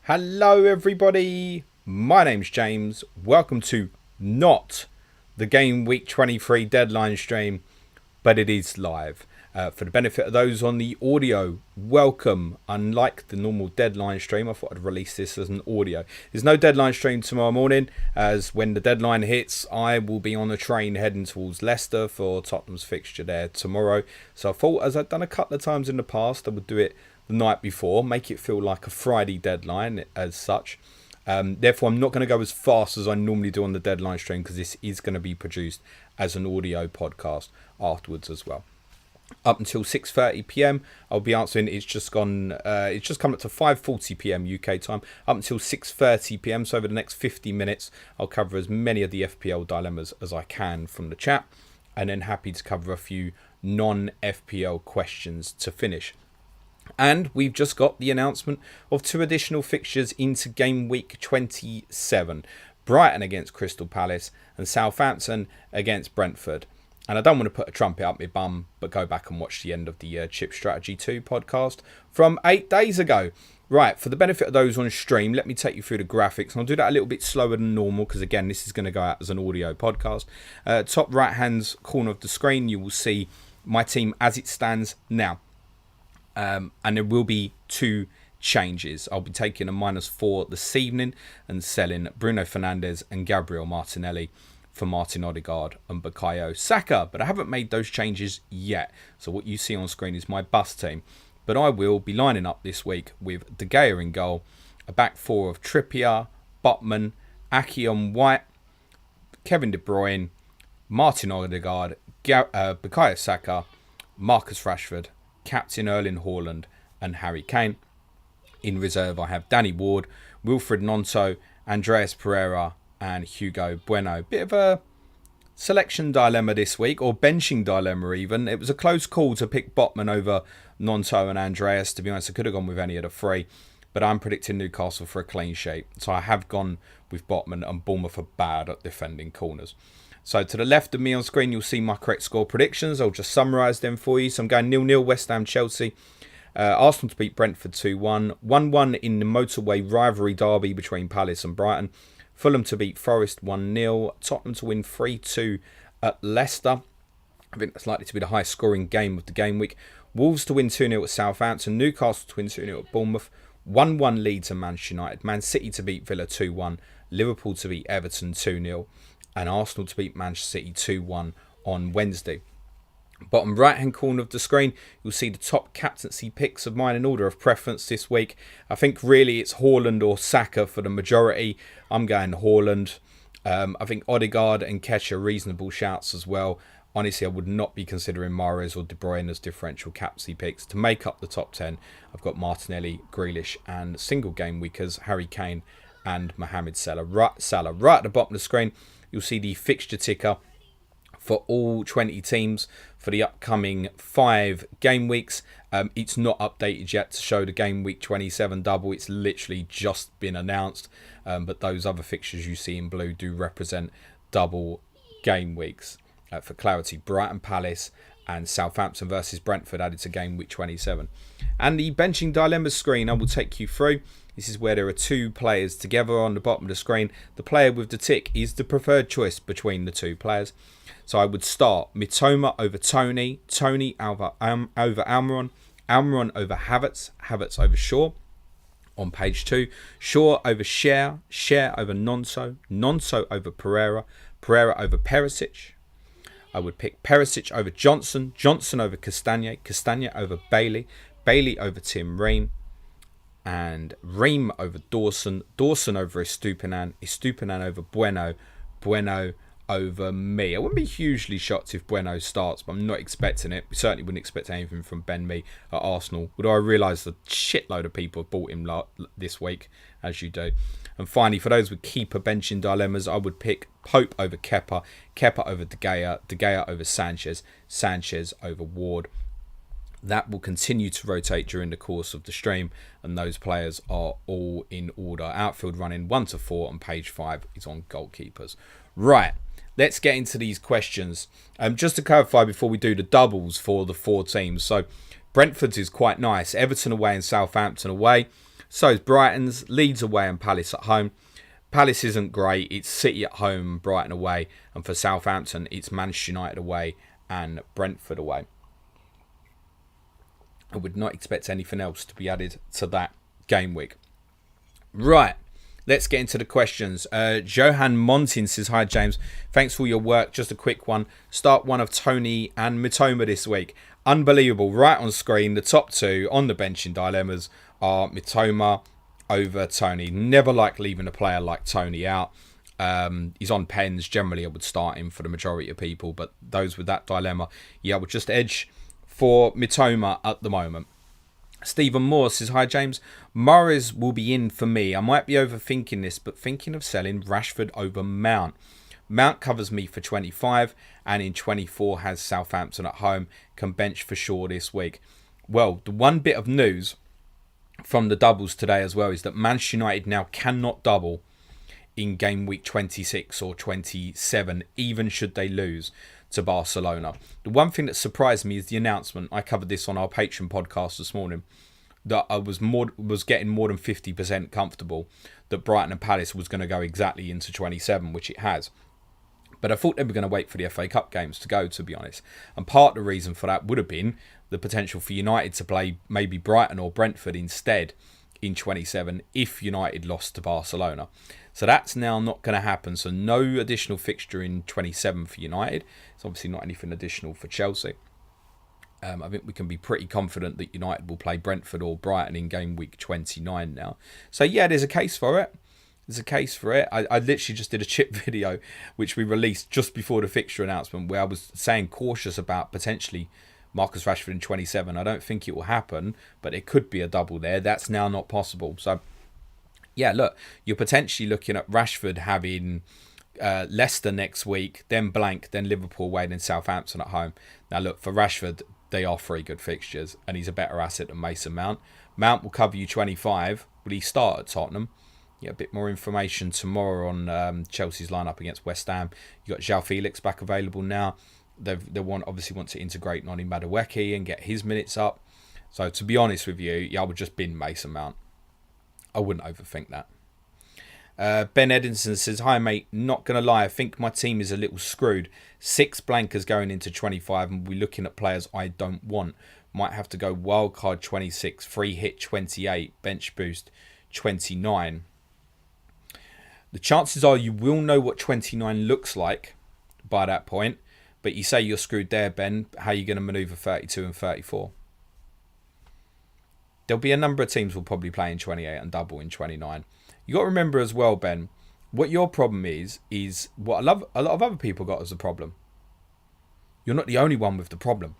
Hello everybody, my name's James. Welcome to not the Game Week 23 deadline stream, but it is live. For the benefit of those on the audio, welcome. Unlike the normal deadline stream, I thought I'd release this as an audio. There's no deadline stream tomorrow morning, as when the deadline hits, I will be on a train heading towards Leicester for Tottenham's fixture there tomorrow. So I thought, as I've done a couple of times in the past, I would do it the night before, make it feel like a Friday deadline as such. Therefore, I'm not going to go as fast as I normally do on the deadline stream, because this is going to be produced as an audio podcast afterwards as well. Up until 6:30 p.m, I'll be answering. It's just come up to 5:40 p.m. UK time. Up until 6:30 p.m, so over the next 50 minutes, I'll cover as many of the FPL dilemmas as I can from the chat, and then happy to cover a few non-FPL questions to finish. And we've just got the announcement of 2 additional fixtures into Game Week 27. Brighton against Crystal Palace and Southampton against Brentford. And I don't want to put a trumpet up my bum, but go back and watch the end of the Chip Strategy 2 podcast from 8 days ago. Right, for the benefit of those on stream, let me take you through the graphics. And I'll do that a little bit slower than normal, because again, this is going to go out as an audio podcast. Top right-hand corner of the screen, you will see my team as it stands now. And there will be 2 changes. I'll be taking a -4 this evening and selling Bruno Fernandes and Gabriel Martinelli for Martin Odegaard and Bukayo Saka. But I haven't made those changes yet. So what you see on screen is my bus team. But I will be lining up this week with De Gea in goal, a back 4 of Trippier, Botman, Aki White, Kevin De Bruyne, Martin Odegaard, Bukayo Saka, Marcus Rashford, Captain Erling Haaland and Harry Kane. In reserve, I have Danny Ward, Wilfred Gnonto, Andreas Pereira and Hugo Bueno. Bit of a selection dilemma this week, or benching dilemma even. It was a close call to pick Botman over Gnonto and Andreas. To be honest, I could have gone with any of the 3, but I'm predicting Newcastle for a clean sheet. So I have gone with Botman, and Bournemouth are bad at defending corners. So to the left of me on screen, you'll see my correct score predictions. I'll just summarise them for you. So I'm going 0-0 West Ham Chelsea. Arsenal to beat Brentford 2-1. 1-1 in the motorway rivalry derby between Palace and Brighton. Fulham to beat Forest 1-0. Tottenham to win 3-2 at Leicester. I think that's likely to be the highest scoring game of the game week. Wolves to win 2-0 at Southampton. Newcastle to win 2-0 at Bournemouth. 1-1 Leeds and Manchester United. Man City to beat Villa 2-1. Liverpool to beat Everton 2-0. And Arsenal to beat Manchester City 2-1 on Wednesday. Bottom right hand corner of the screen, you'll see the top captaincy picks of mine in order of preference this week. I think really it's Haaland or Saka for the majority. I'm going Haaland. I think Odegaard and Kesh are reasonable shouts as well. Honestly, I would not be considering Mahrez or De Bruyne as differential captaincy picks. To make up the top 10, I've got Martinelli, Grealish and single game weekers, Harry Kane and Mohamed Salah. Right at the bottom of the screen, you'll see the fixture ticker for all 20 teams for the upcoming 5 game weeks. It's not updated yet to show the Game Week 27 double. It's literally just been announced. But those other fixtures you see in blue do represent double game weeks. For clarity, Brighton Palace and Southampton versus Brentford added to Game Week 27. And the benching dilemma screen I will take you through. This is where there are 2 players together on the bottom of the screen. The player with the tick is the preferred choice between the 2 players. So I would start Mitoma over Tony, Tony over Almiron, Almiron over Havertz, Havertz over Shaw. On page 2, Shaw over Cher, Cher over Gnonto, Gnonto over Pereira, Pereira over Perisic. I would pick Perisic over Johnson, Johnson over Castagne, Castagne over Bailey, Bailey over Tim Ream, and Ream over Dawson, Dawson over Estupinan, Estupinan over Bueno, Bueno over me. I wouldn't be hugely shocked if Bueno starts, but I'm not expecting it. We certainly wouldn't expect anything from Ben Mee at Arsenal, although I realise the shitload of people have bought him this week, as you do. And finally, for those with keeper benching dilemmas, I would pick Pope over Kepa, Kepa over De Gea, De Gea over Sanchez, Sanchez over Ward. That will continue to rotate during the course of the stream, and those players are all in order. Outfield running 1 to 4 on page 5 is on goalkeepers. Right, let's get into these questions. Just to clarify before we do the doubles for the 4 teams. So Brentford's is quite nice. Everton away and Southampton away. So is Brighton's. Leeds away and Palace at home. Palace isn't great. It's City at home, Brighton away. And for Southampton, it's Manchester United away and Brentford away. I would not expect anything else to be added to that game week. Right, let's get into the questions. Johan Montin says, hi James, thanks for all your work. Just a quick one. Start one of Tony and Mitoma this week. Unbelievable. Right on screen, the top two on the bench in dilemmas are Mitoma over Tony. Never like leaving a player like Tony out. He's on pens. Generally, I would start him for the majority of people, but those with that dilemma, I would just edge for Mitoma at the moment. Stephen Moore says, hi James, Morris will be in for me. I might be overthinking this, but thinking of selling Rashford over Mount. Mount covers me for 25 and in 24 has Southampton at home. Can bench for sure this week. Well, the one bit of news from the doubles today as well is that Manchester United now cannot double in game week 26 or 27, even should they lose to Barcelona. The one thing that surprised me is the announcement. I covered this on our Patreon podcast this morning, that I was getting more than 50% comfortable that Brighton and Palace was going to go exactly into 27, which it has. But I thought they were going to wait for the FA Cup games to go, to be honest. And part of the reason for that would have been the potential for United to play maybe Brighton or Brentford instead in 27 if United lost to Barcelona. So that's now not going to happen. So no additional fixture in 27 for United. It's obviously not anything additional for Chelsea. I think we can be pretty confident that United will play Brentford or Brighton in game week 29 now. So yeah, there's a case for it. There's a case for it. I literally just did a chip video which we released just before the fixture announcement where I was saying cautious about potentially Marcus Rashford in 27. I don't think it will happen, but it could be a double there. That's now not possible. So yeah, look, you're potentially looking at Rashford having Leicester next week, then blank, then Liverpool away, then Southampton at home. Now look, for Rashford, they are three good fixtures and he's a better asset than Mason Mount. Mount will cover you 25. Will he start at Tottenham? Yeah, a bit more information tomorrow on Chelsea's lineup against West Ham. You got João Felix back available now. They obviously want to integrate Noni Madueke and get his minutes up. So to be honest with you, I would just bin Mason Mount. I wouldn't overthink that. Ben Edinson says, hi mate, not going to lie, I think my team is a little screwed. 6 blankers going into 25 and we're looking at players I don't want. Might have to go wildcard 26, free hit 28, bench boost 29. The chances are you will know what 29 looks like by that point. But you say you're screwed there, Ben. How are you going to manoeuvre 32 and 34? There'll be a number of teams will probably play in 28 and double in 29. You got to remember as well, Ben, what your problem is what a lot of other people got as a problem. You're not the only one with the problem.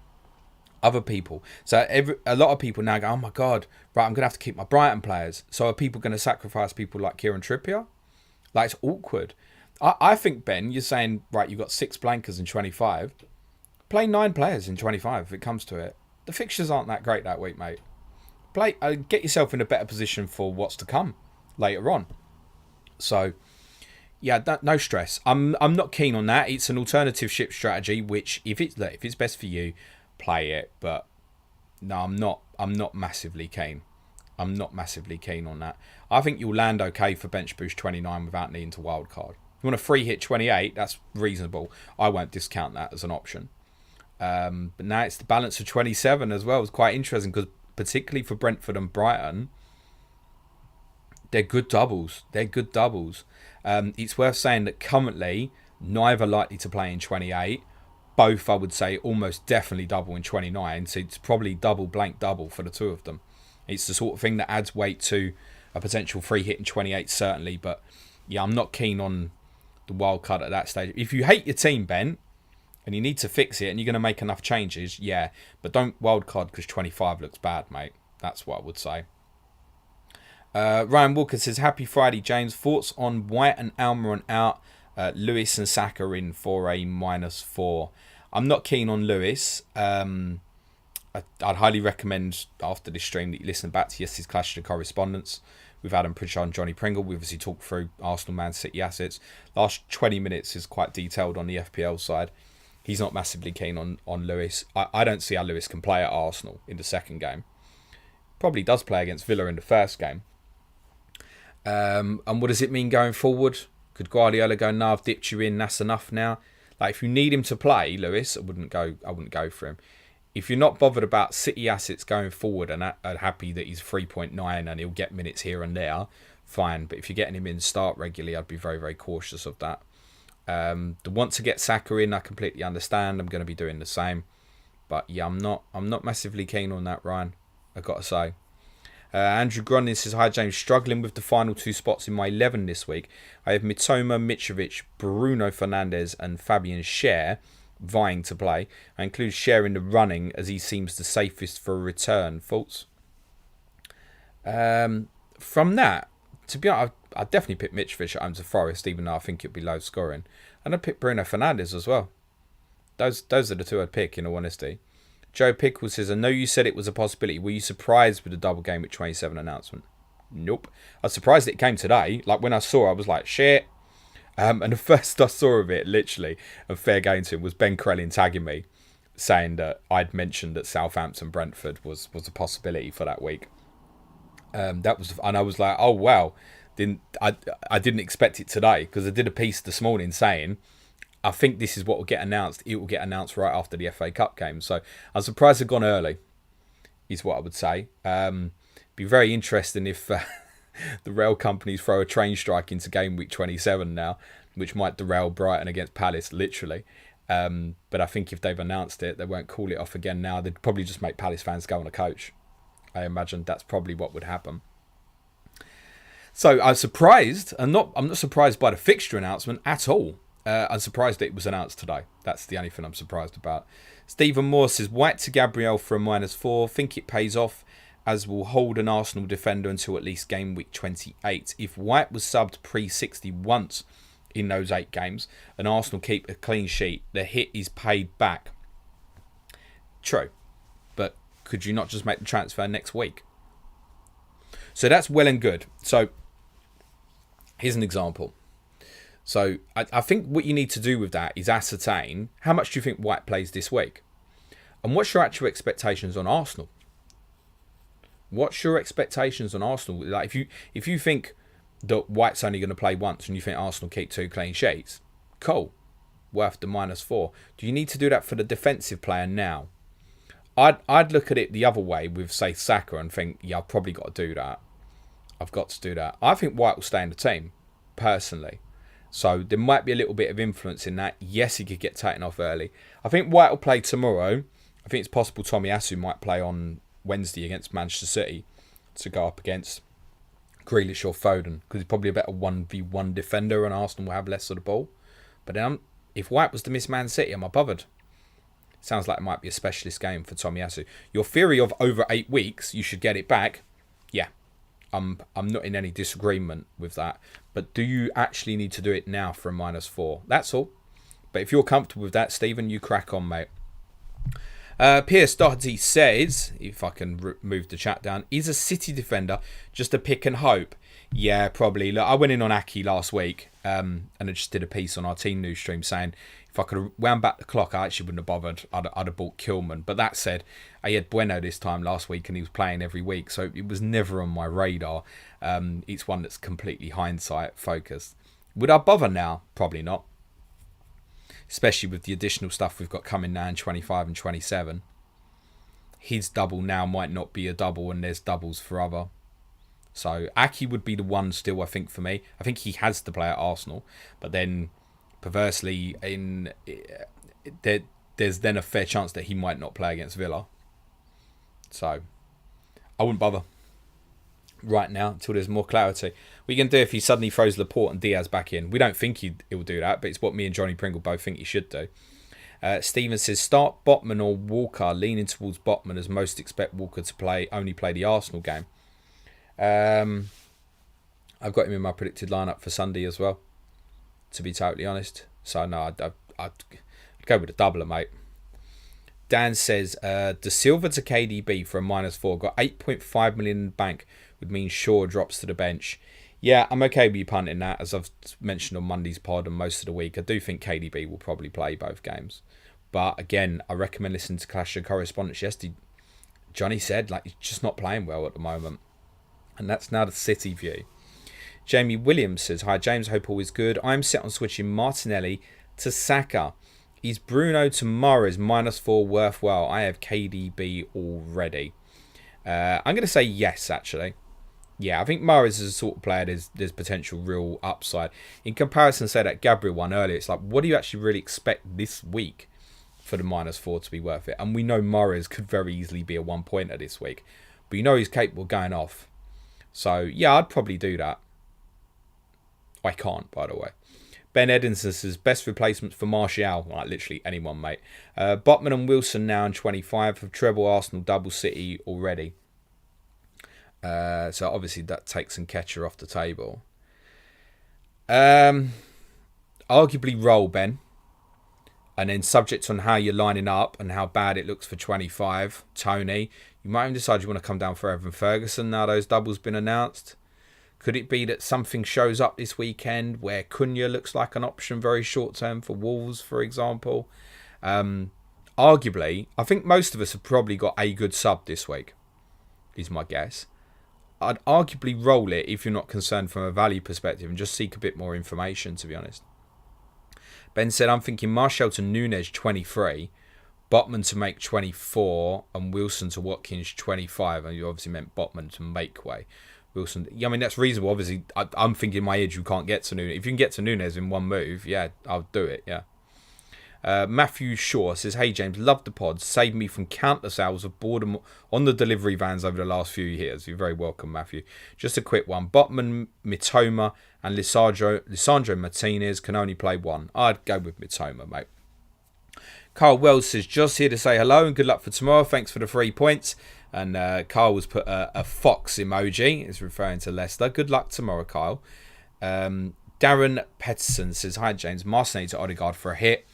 Other people. So a lot of people now go, oh my God, right, I'm going to have to keep my Brighton players. So are people going to sacrifice people like Kieran Trippier? Like, it's awkward. I think, Ben, you're saying, right, you've got 6 blankers in 25. Play 9 players in 25 if it comes to it. The fixtures aren't that great that week, mate. Get yourself in a better position for what's to come later on. So, yeah, no stress. I'm not keen on that. It's an alternative ship strategy, which if it's best for you, play it. But no, I'm not massively keen. I'm not massively keen on that. I think you'll land okay for bench boost 29 without needing to wildcard. If you want a free hit 28, that's reasonable. I won't discount that as an option. But now it's the balance of 27 as well. It's quite interesting because particularly for Brentford and Brighton, they're good doubles. It's worth saying that currently neither likely to play in 28. Both, I would say, almost definitely double in 29. So it's probably blank double for the two of them. It's the sort of thing that adds weight to a potential free hit in 28, certainly. But yeah, I'm not keen on the wild card at that stage. If you hate your team, Ben, and you need to fix it and you're going to make enough changes, yeah. But don't wild card because 25 looks bad, mate. That's what I would say. Ryan Walker says, happy Friday, James. Thoughts on White and Almiron out? Lewis and Saka in for a -4. I'm not keen on Lewis. I'd highly recommend after this stream that you listen back to yesterday's Clash of the Correspondence with Adam Pritchard and Johnny Pringle. We obviously talked through Arsenal Man City assets. Last 20 minutes is quite detailed on the FPL side. He's not massively keen on Lewis. I don't see how Lewis can play at Arsenal in the second game. Probably does play against Villa in the first game. And what does it mean going forward? Could Guardiola go, no, I've dipped you in, that's enough now? Like, if you need him to play, Lewis, I wouldn't go for him. If you're not bothered about City assets going forward and are happy that he's 3.9 and he'll get minutes here and there, fine. But if you're getting him in start regularly, I'd be very, very cautious of that. The want to get Saka in, I completely understand. I'm going to be doing the same. But yeah, I'm not massively keen on that, Ryan. I've got to say. Andrew Grundin says, hi James, struggling with the final 2 spots in my 11 this week. I have Mitoma, Mitrovic, Bruno Fernandes and Fabian Schär vying to play. I include Schär in the running as he seems the safest for a return. Thoughts? From that, to be honest, I'd definitely pick Mitrovic at home to Forest, even though I think it'd be low scoring. And I'd pick Bruno Fernandes as well. Those are the 2 I'd pick, in all honesty. Joe Pickles says, I know you said it was a possibility. Were you surprised with the double Gameweek 27 announcement? Nope. I was surprised it came today. Like, when I saw it, I was like, shit. And the first I saw of it, literally, and fair game to him, was Ben Crellin tagging me, saying that I'd mentioned that Southampton-Brentford was a possibility for that week. And I was like, oh, wow. I didn't expect it today, because I did a piece this morning saying, I think this is what will get announced. It will get announced right after the FA Cup game. So I'm surprised they've gone early, is what I would say. Be very interesting if the rail companies throw a train strike into Gameweek 27 now, which might derail Brighton against Palace, literally. But I think if they've announced it, they won't call it off again now. They'd probably just make Palace fans go on a coach. I imagine that's probably what would happen. So I'm surprised, and I'm not surprised by the fixture announcement at all. I'm surprised that it was announced today. That's the only thing I'm surprised about. Stephen Moore says, White to Gabriel for a -4. Think it pays off, as will hold an Arsenal defender until at least game week 28. If White was subbed pre-60 once in those 8 games, and Arsenal keep a clean sheet, the hit is paid back. True. But could you not just make the transfer next week? So that's well and good. So here's an example. So I think what you need to do with that is ascertain how much do you think White plays this week? And what's your actual expectations on Arsenal? What's your expectations on Arsenal? Like if you think that White's only going to play once and you think Arsenal keep 2 clean sheets, cool. Worth the -4. Do you need to do that for the defensive player now? I'd look at it the other way with, say, Saka and think, yeah, I've probably got to do that. I've got to do that. I think White will stay in the team, personally. So there might be a little bit of influence in that. Yes, he could get taken off early. I think White will play tomorrow. I think it's possible Tomiyasu might play on Wednesday against Manchester City to go up against Grealish or Foden, because he's probably a better 1v1 defender and Arsenal will have less of the ball. But then if White was to miss Man City, am I bothered? Sounds like it might be a specialist game for Tomiyasu. Your theory of over 8 weeks, you should get it back. Yeah, I'm not in any disagreement with that. But do you actually need to do it now for a -4? That's all. But if you're comfortable with that, Stephen, you crack on, mate. Pierce Doherty says, if I can move the chat down, is a City defender just a pick and hope? Yeah, probably. Look, I went in on Aki last week and I just did a piece on our team news stream saying if I could have wound back the clock, I actually wouldn't have bothered. I'd have bought Kilman. But that said, I had Bueno this time last week and he was playing every week, so it was never on my radar. It's one that's completely hindsight focused. Would I bother now? Probably not. Especially with the additional stuff we've got coming now in 25 and 27. His double now might not be a double and there's doubles for other. So Aki would be the one still, I think, for me. I think he has to play at Arsenal. But then, perversely, there's then a fair chance that he might not play against Villa. So, I wouldn't bother right now until there's more clarity. What you can do if he suddenly throws Laporte and Diaz back in. We don't think he'll do that, but it's what me and Johnny Pringle both think he should do. Steven says, start Botman or Walker, leaning towards Botman as most expect Walker to only play the Arsenal game. I've got him in my predicted lineup for Sunday as well, to be totally honest. So no, I'd go with a doubler, mate. Dan says, De Silva to KDB for a -4. Got 8.5 million in the bank. Would mean Shaw drops to the bench. Yeah, I'm okay with you punting that, as I've mentioned on Monday's pod and most of the week. I do think KDB will probably play both games. But again, I recommend listening to Clash of Correspondence yesterday. Johnny said, he's just not playing well at the moment. And that's now the City view. Jamie Williams says, hi James, hope all is good. I'm set on switching Martinelli to Saka. Is Bruno to Mahrez -4 worthwhile? I have KDB already. I'm going to say yes, actually. Yeah, I think Mahrez is a sort of player there's potential real upside. In comparison, say that Gabriel one earlier, it's like, what do you actually really expect this week for the -4 to be worth it? And we know Mahrez could very easily be a 1-pointer this week. But you know he's capable of going off. So, yeah, I'd probably do that. I can't, by the way. Ben Edinson says, best replacements for Martial. Like, literally anyone, mate. Botman and Wilson now in 25. Have treble Arsenal, double City already. So, obviously, that takes Nketiah off the table. Arguably roll, Ben. And then subject on how you're lining up and how bad it looks for 25, Tony, you might even decide you want to come down for Evan Ferguson now those doubles been announced. Could it be that something shows up this weekend where Cunha looks like an option very short term for Wolves, for example? Arguably, I think most of us have probably got a good sub this week, is my guess. I'd arguably roll it if you're not concerned from a value perspective and just seek a bit more information, to be honest. Ben said, I'm thinking Martial to Núñez 23, Botman to make 24, and Wilson to Watkins 25. And you obviously meant Botman to make way. Wilson, yeah, I mean, that's reasonable. Obviously, I'm thinking in my head you can't get to Núñez. If you can get to Núñez in one move, yeah, I'll do it, yeah. Matthew Shaw says, hey James, love the pods. Saved me from countless hours of boredom on the delivery vans over the last few years. You're very welcome, Matthew. Just a quick one. Botman, Mitoma and Lisandro Martinez can only play one. I'd go with Mitoma, mate. Carl Wells says, just here to say hello and good luck for tomorrow. Thanks for the 3 points. And Carl was put a fox emoji. It's referring to Leicester. Good luck tomorrow, Kyle. Darren Petterson says, hi James, Martinelli to Odegaard for a hit.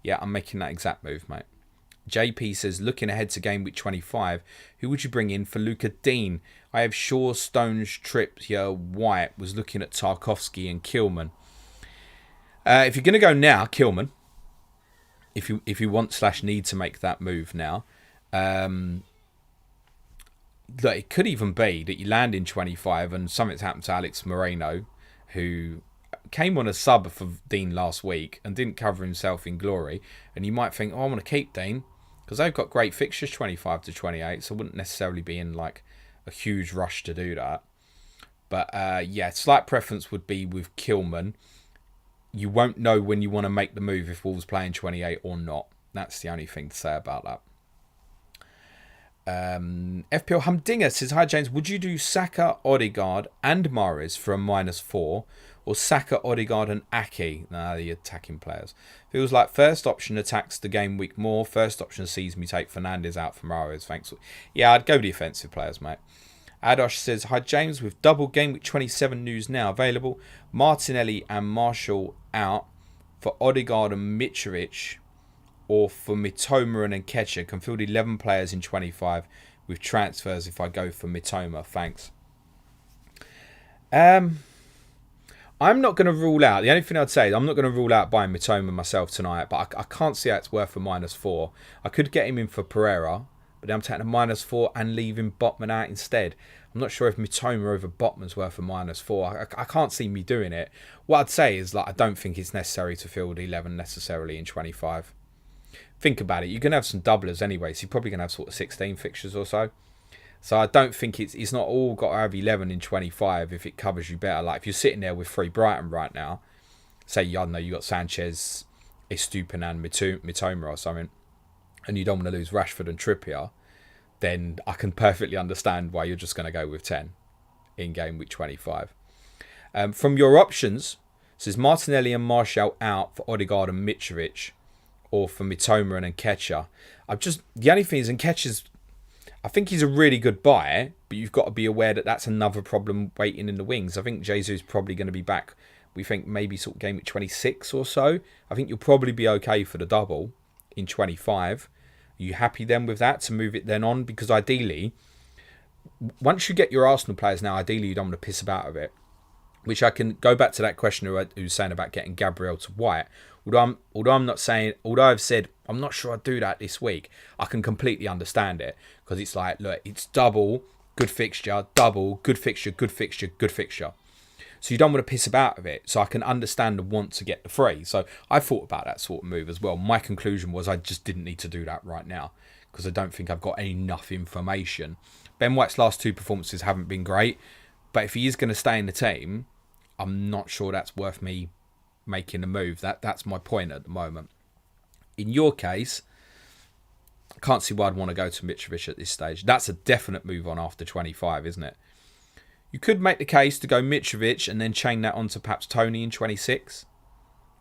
Yeah, I'm making that exact move, mate. JP says, looking ahead to Gameweek 25, who would you bring in for Luca Dean? I have Shaw, Stones, Trippier, White. Was looking at Tarkowski and Kilman. If you're going to go now, Kilman. If you want / need to make that move now. Look, it could even be that you land in 25 and something's happened to Alex Moreno, who came on a sub for Dean last week and didn't cover himself in glory. And you might think, oh, I want to keep Dean because they've got great fixtures 25 to 28. So I wouldn't necessarily be in like a huge rush to do that. But yeah, slight preference would be with Kilman. You won't know when you want to make the move if Wolves play in 28 or not. That's the only thing to say about that. FPL Humdinger says, hi James, would you do Saka, Odegaard and Mahrez for a -4 or Saka, Odegaard and Ake? Nah, the attacking players. Feels like first option attacks the game week more. First option sees me take Fernandes out for Mahrez. Thanks. Yeah, I'd go with the offensive players, mate. Adosh says, hi James, with double game week 27 news now available. Martinelli and Marshall out for Odegaard and Mitrovic, or for Mitoma and Nketiah. Can field 11 players in 25 with transfers if I go for Mitoma. Thanks. I'm not going to rule out. The only thing I'd say is I'm not going to rule out buying Mitoma myself tonight, but I can't see how it's worth a -4. I could get him in for Pereira, but then I'm taking a -4 and leaving Botman out instead. I'm not sure if Mitoma over Botman's worth a -4. I can't see me doing it. What I'd say is like I don't think it's necessary to field 11 necessarily in 25. Think about it. You're going to have some doublers anyway, so you're probably going to have sort of 16 fixtures or so. So I don't think it's not all got to have 11 in 25 if it covers you better. Like if you're sitting there with 3 Brighton right now, say, I don't know, you got Sanchez, Estupiñán, Mitoma or something, and you don't want to lose Rashford and Trippier, then I can perfectly understand why you're just going to go with 10 in game week 25. From your options, it says Martinelli and Martial out for Odegaard and Mitrovic, or for Mitoma and Nketiah. The only thing is Nketiah's, I think he's a really good buy, but you've got to be aware that that's another problem waiting in the wings. I think Jesus probably going to be back, we think maybe sort of game at 26 or so. I think you'll probably be okay for the double in 25. Are you happy then with that to move it then on? Because ideally, once you get your Arsenal players now, ideally you don't want to piss about a bit. Which I can go back to that question who's saying about getting Gabriel to White. Although I've said I'm not sure I'd do that this week, I can completely understand it because it's like, look, it's double, good fixture, double, good fixture, good fixture, good fixture. So you don't want to piss about with it. So I can understand the want to get the free. So I thought about that sort of move as well. My conclusion was I just didn't need to do that right now because I don't think I've got enough information. Ben White's last 2 performances haven't been great, but if he is going to stay in the team, I'm not sure that's worth me making the move. That's my point at the moment. In your case, I can't see why I'd want to go to Mitrovic at this stage. That's a definite move on after 25, isn't it? You could make the case to go Mitrovic and then chain that onto perhaps Tony in 26.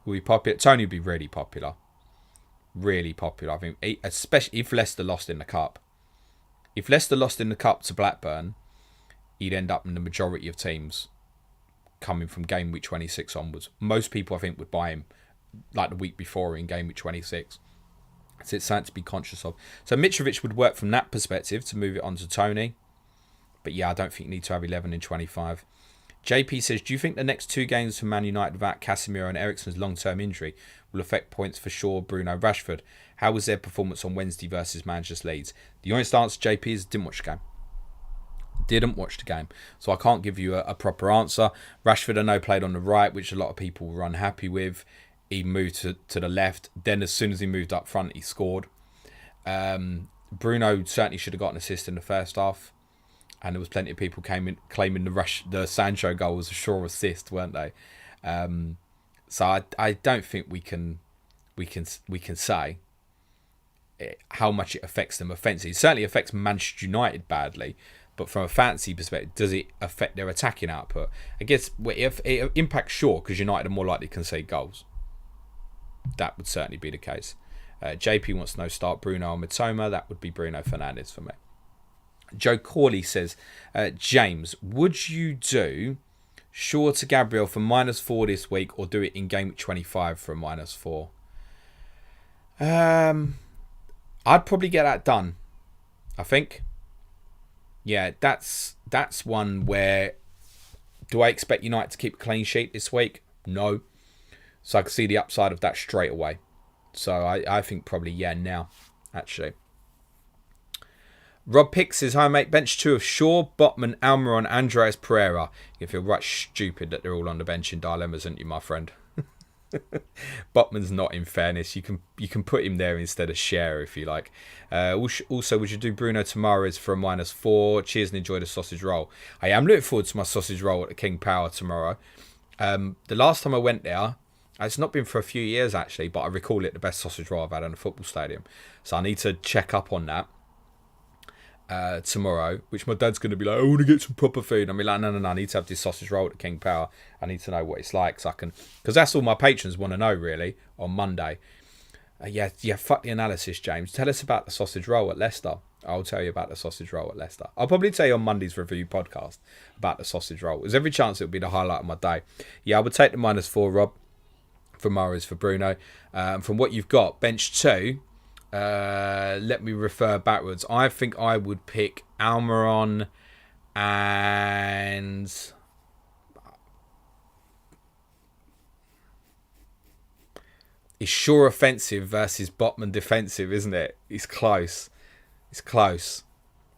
Will be popular. Tony would be really popular. Really popular. I think, especially if Leicester lost in the Cup. If Leicester lost in the Cup to Blackburn, he'd end up in the majority of teams coming from game week 26 onwards. Most people, I think, would buy him like the week before in game week 26. So it's something to be conscious of. So Mitrovic would work from that perspective to move it on to Tony. But yeah, I don't think you need to have 11 in 25. JP says, do you think the next 2 games for Man United without Casemiro and Eriksen's long-term injury will affect points for Shaw, Bruno, Rashford? How was their performance on Wednesday versus Manchester Leeds? The honest answer, JP, is didn't watch the game. Didn't watch the game. So I can't give you a proper answer. Rashford, I know, played on the right, which a lot of people were unhappy with. He moved to the left. Then as soon as he moved up front, he scored. Bruno certainly should have got an assist in the first half. And there was plenty of people claiming the Sancho goal was a sure assist, weren't they? So I don't think we can say how much it affects them offensively. It certainly affects Manchester United badly, but from a fantasy perspective, does it affect their attacking output? I guess if it impacts Shaw because United are more likely to concede goals. That would certainly be the case. JP wants to know start Bruno or Mitoma. That would be Bruno Fernandes for me. Joe Corley says, James, would you do Shaw to Gabriel for -4 this week or do it in game week 25 for a -4? I'd probably get that done, I think. Yeah, that's one where, do I expect United to keep a clean sheet this week? No. So I can see the upside of that straight away. So I think probably, yeah, now, actually. Rob Pick says, hi mate, bench 2 of Shaw, Botman, Almiron, Andreas Pereira. You feel right stupid that they're all on the bench in dilemmas, aren't you, my friend? Botman's not, in fairness. You can put him there instead of Scherer if you like. Also, would you do Bruno Tamares for a -4? Cheers and enjoy the sausage roll. I am looking forward to my sausage roll at the King Power tomorrow. The last time I went there, it's not been for a few years actually, but I recall it the best sausage roll I've had in a football stadium. So I need to check up on that. Tomorrow, which my dad's going to be like, I want to get some proper food. I'll be like, no, I need to have this sausage roll at King Power. I need to know what it's like so I can, because that's all my patrons want to know really on Monday. Yeah, fuck the analysis, James. Tell us about the sausage roll at Leicester. I'll tell you about the sausage roll at Leicester. I'll probably tell you on Monday's review podcast about the sausage roll. There's every chance it'll be the highlight of my day. Yeah, I would take the -4, Rob, for Mahrez, for Bruno. From what you've got, bench 2. Let me refer backwards. I think I would pick Almiron and it's Shaw offensive versus Botman defensive, isn't it? It's close.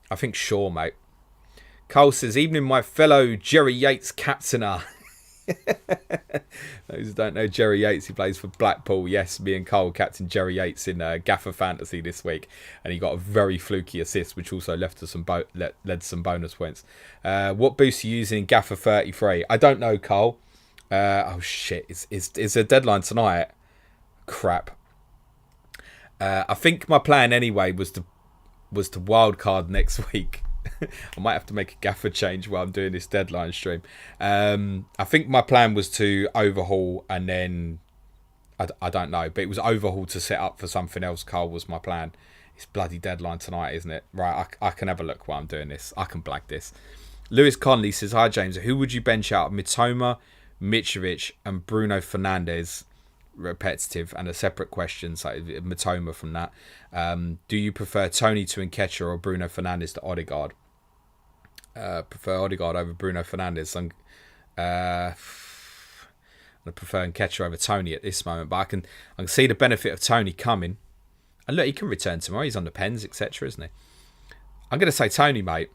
I think Shaw, mate. Cole says, evening my fellow Jerry Yates captainer. Those who don't know Jerry Yates, he plays for Blackpool. Yes, me and Cole captained Jerry Yates in Gaffer Fantasy this week, and he got a very fluky assist, which also led to some bonus points. What boost are you using in Gaffer 33? I don't know, Cole. Oh shit! It's a deadline tonight. Crap. I think my plan anyway was to wildcard next week. I might have to make a gaffer change while I'm doing this deadline stream. I think my plan was to overhaul and then I don't know, but it was overhaul to set up for something else. Carl, was my plan. It's bloody deadline tonight, isn't it? Right, I can have a look while I'm doing this. I can blag this. Lewis Conley says, hi James, who would you bench out of Mitoma, Mitrovic and Bruno Fernandes? Repetitive and a separate question, so Mitoma from that. Do you prefer Tony to Nketiah or Bruno Fernandes to Odegaard? Prefer Odegaard over Bruno Fernandes. I prefer Nketiah over Tony at this moment, but I can see the benefit of Tony coming. And look, he can return tomorrow. He's on the pens, etc., isn't he? I'm going to say Tony, mate.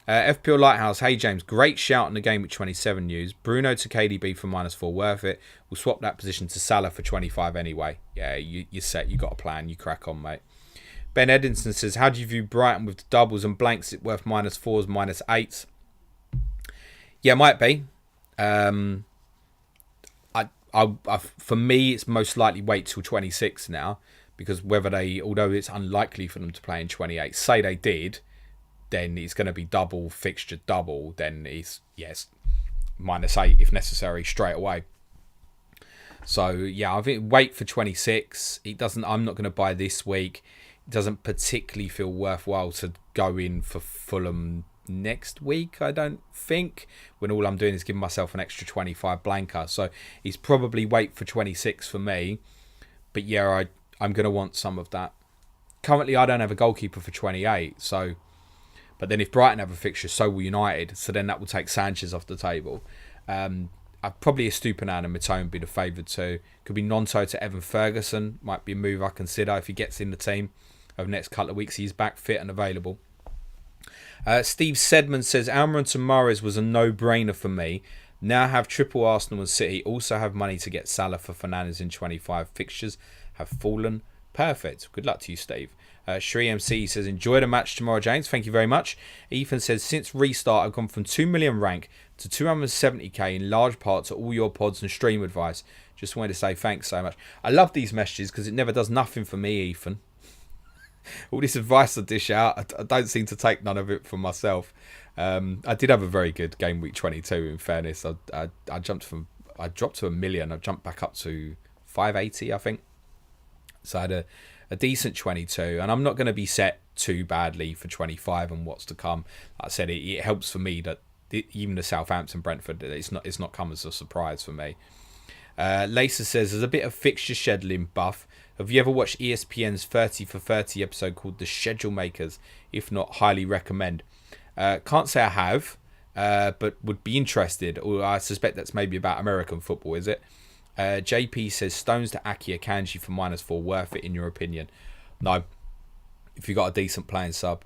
FPL Lighthouse, hey James, great shout on the Gameweek 27 news. Bruno to KDB for -4, worth it. We'll swap that position to Salah for 25 anyway. Yeah, you're set, you got a plan, you crack on, mate. Ben Edinson says, how do you view Brighton with the doubles and blanks? Is it worth -4s, -8s? Yeah, it might be. For me, it's most likely wait till 26 now, because although it's unlikely for them to play in 28, say they did, then it's going to be double fixture double. Then it's -8 if necessary straight away. So yeah, I think wait for 26. I'm not going to buy this week. It doesn't particularly feel worthwhile to go in for Fulham next week, I don't think, when all I'm doing is giving myself an extra 25 blanker. So it's probably wait for 26 for me. But yeah, I'm going to want some of that. Currently, I don't have a goalkeeper for 28. So, but then if Brighton have a fixture, so will United. So then that will take Sanchez off the table. Probably Estupiñán and Mitoma be the favoured two. Could be Nonto to Evan Ferguson. Might be a move I consider if he gets in the team over the next couple of weeks. He's back fit and available. Steve Sedman says, Almiron to Mahrez was a no-brainer for me. Now have triple Arsenal and City. Also have money to get Salah for Fernandes in 25. Fixtures have fallen. Perfect. Good luck to you, Steve. Shri MC says, enjoy the match tomorrow, James. Thank you very much. Ethan says, since restart, I've gone from 2 million rank to 270k in large part to all your pods and stream advice. Just wanted to say thanks so much. I love these messages because it never does nothing for me, Ethan. All this advice I dish out, I don't seem to take none of it for myself. I did have a very good game week 22. In fairness, I dropped to 1 million. I jumped back up to 580, I think. So I had a decent 22, and I'm not going to be set too badly for 25 and what's to come. Like I said, it helps for me that even the Southampton Brentford, it's not come as a surprise for me. Lisa says, there's a bit of fixture scheduling buff. Have you ever watched ESPN's 30 for 30 episode called The Schedule Makers? If not, highly recommend. Can't say I have, but would be interested. Or I suspect that's maybe about American football, is it? JP says, Stones to Aki Akanji for -4, worth it in your opinion? No, if you got a decent playing sub.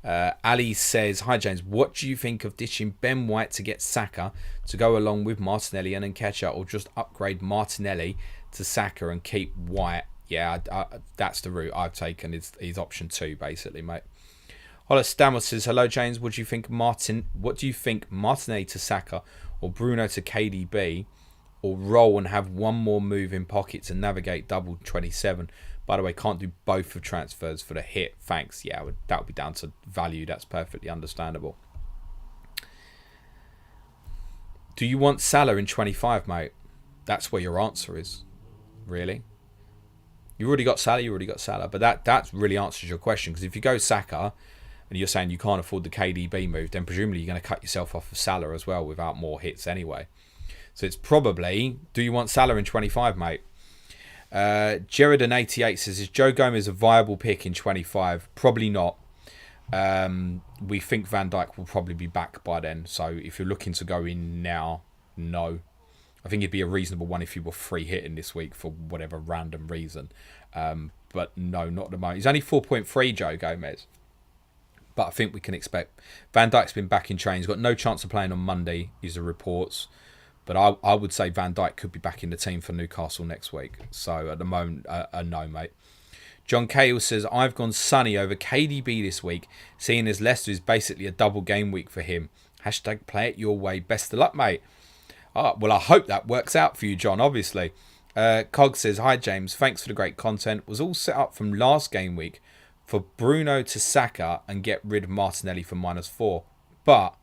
Ali says, hi James, what do you think of ditching Ben White to get Saka to go along with Martinelli and Nketiah, or just upgrade Martinelli to Saka and keep White? Yeah, that's the route I've taken, is option 2 basically, mate. Hollis Stamos says, hello James, what do you think Martinelli to Saka or Bruno to KDB, or roll and have one more move in pocket to navigate double 27? By the way, can't do both of transfers for the hit. Thanks. Yeah, that would be down to value. That's perfectly understandable. Do you want Salah in 25, mate? That's where your answer is. Really? You already got Salah. But that really answers your question. Because if you go Saka and you're saying you can't afford the KDB move, then presumably you're going to cut yourself off of Salah as well without more hits anyway. So it's probably, do you want Salah in 25, mate? Jared88 says, is Joe Gomez a viable pick in 25? Probably not. We think Van Dijk will probably be back by then. So if you're looking to go in now, no. I think it'd be a reasonable one if you were free hitting this week for whatever random reason. But no, not at the moment. He's only 4.3, Joe Gomez. But I think we can expect. Van Dijk's been back in training. He's got no chance of playing on Monday, is the reports. But I would say Van Dijk could be back in the team for Newcastle next week. So at the moment, a no, mate. John Cahill says, I've gone Sonny over KDB this week, seeing as Leicester is basically a double game week for him. Hashtag play it your way. Best of luck, mate. Well, I hope that works out for you, John, obviously. Cog says, hi, James. Thanks for the great content. Was all set up from last game week for Bruno to Saka and get rid of Martinelli for -4. But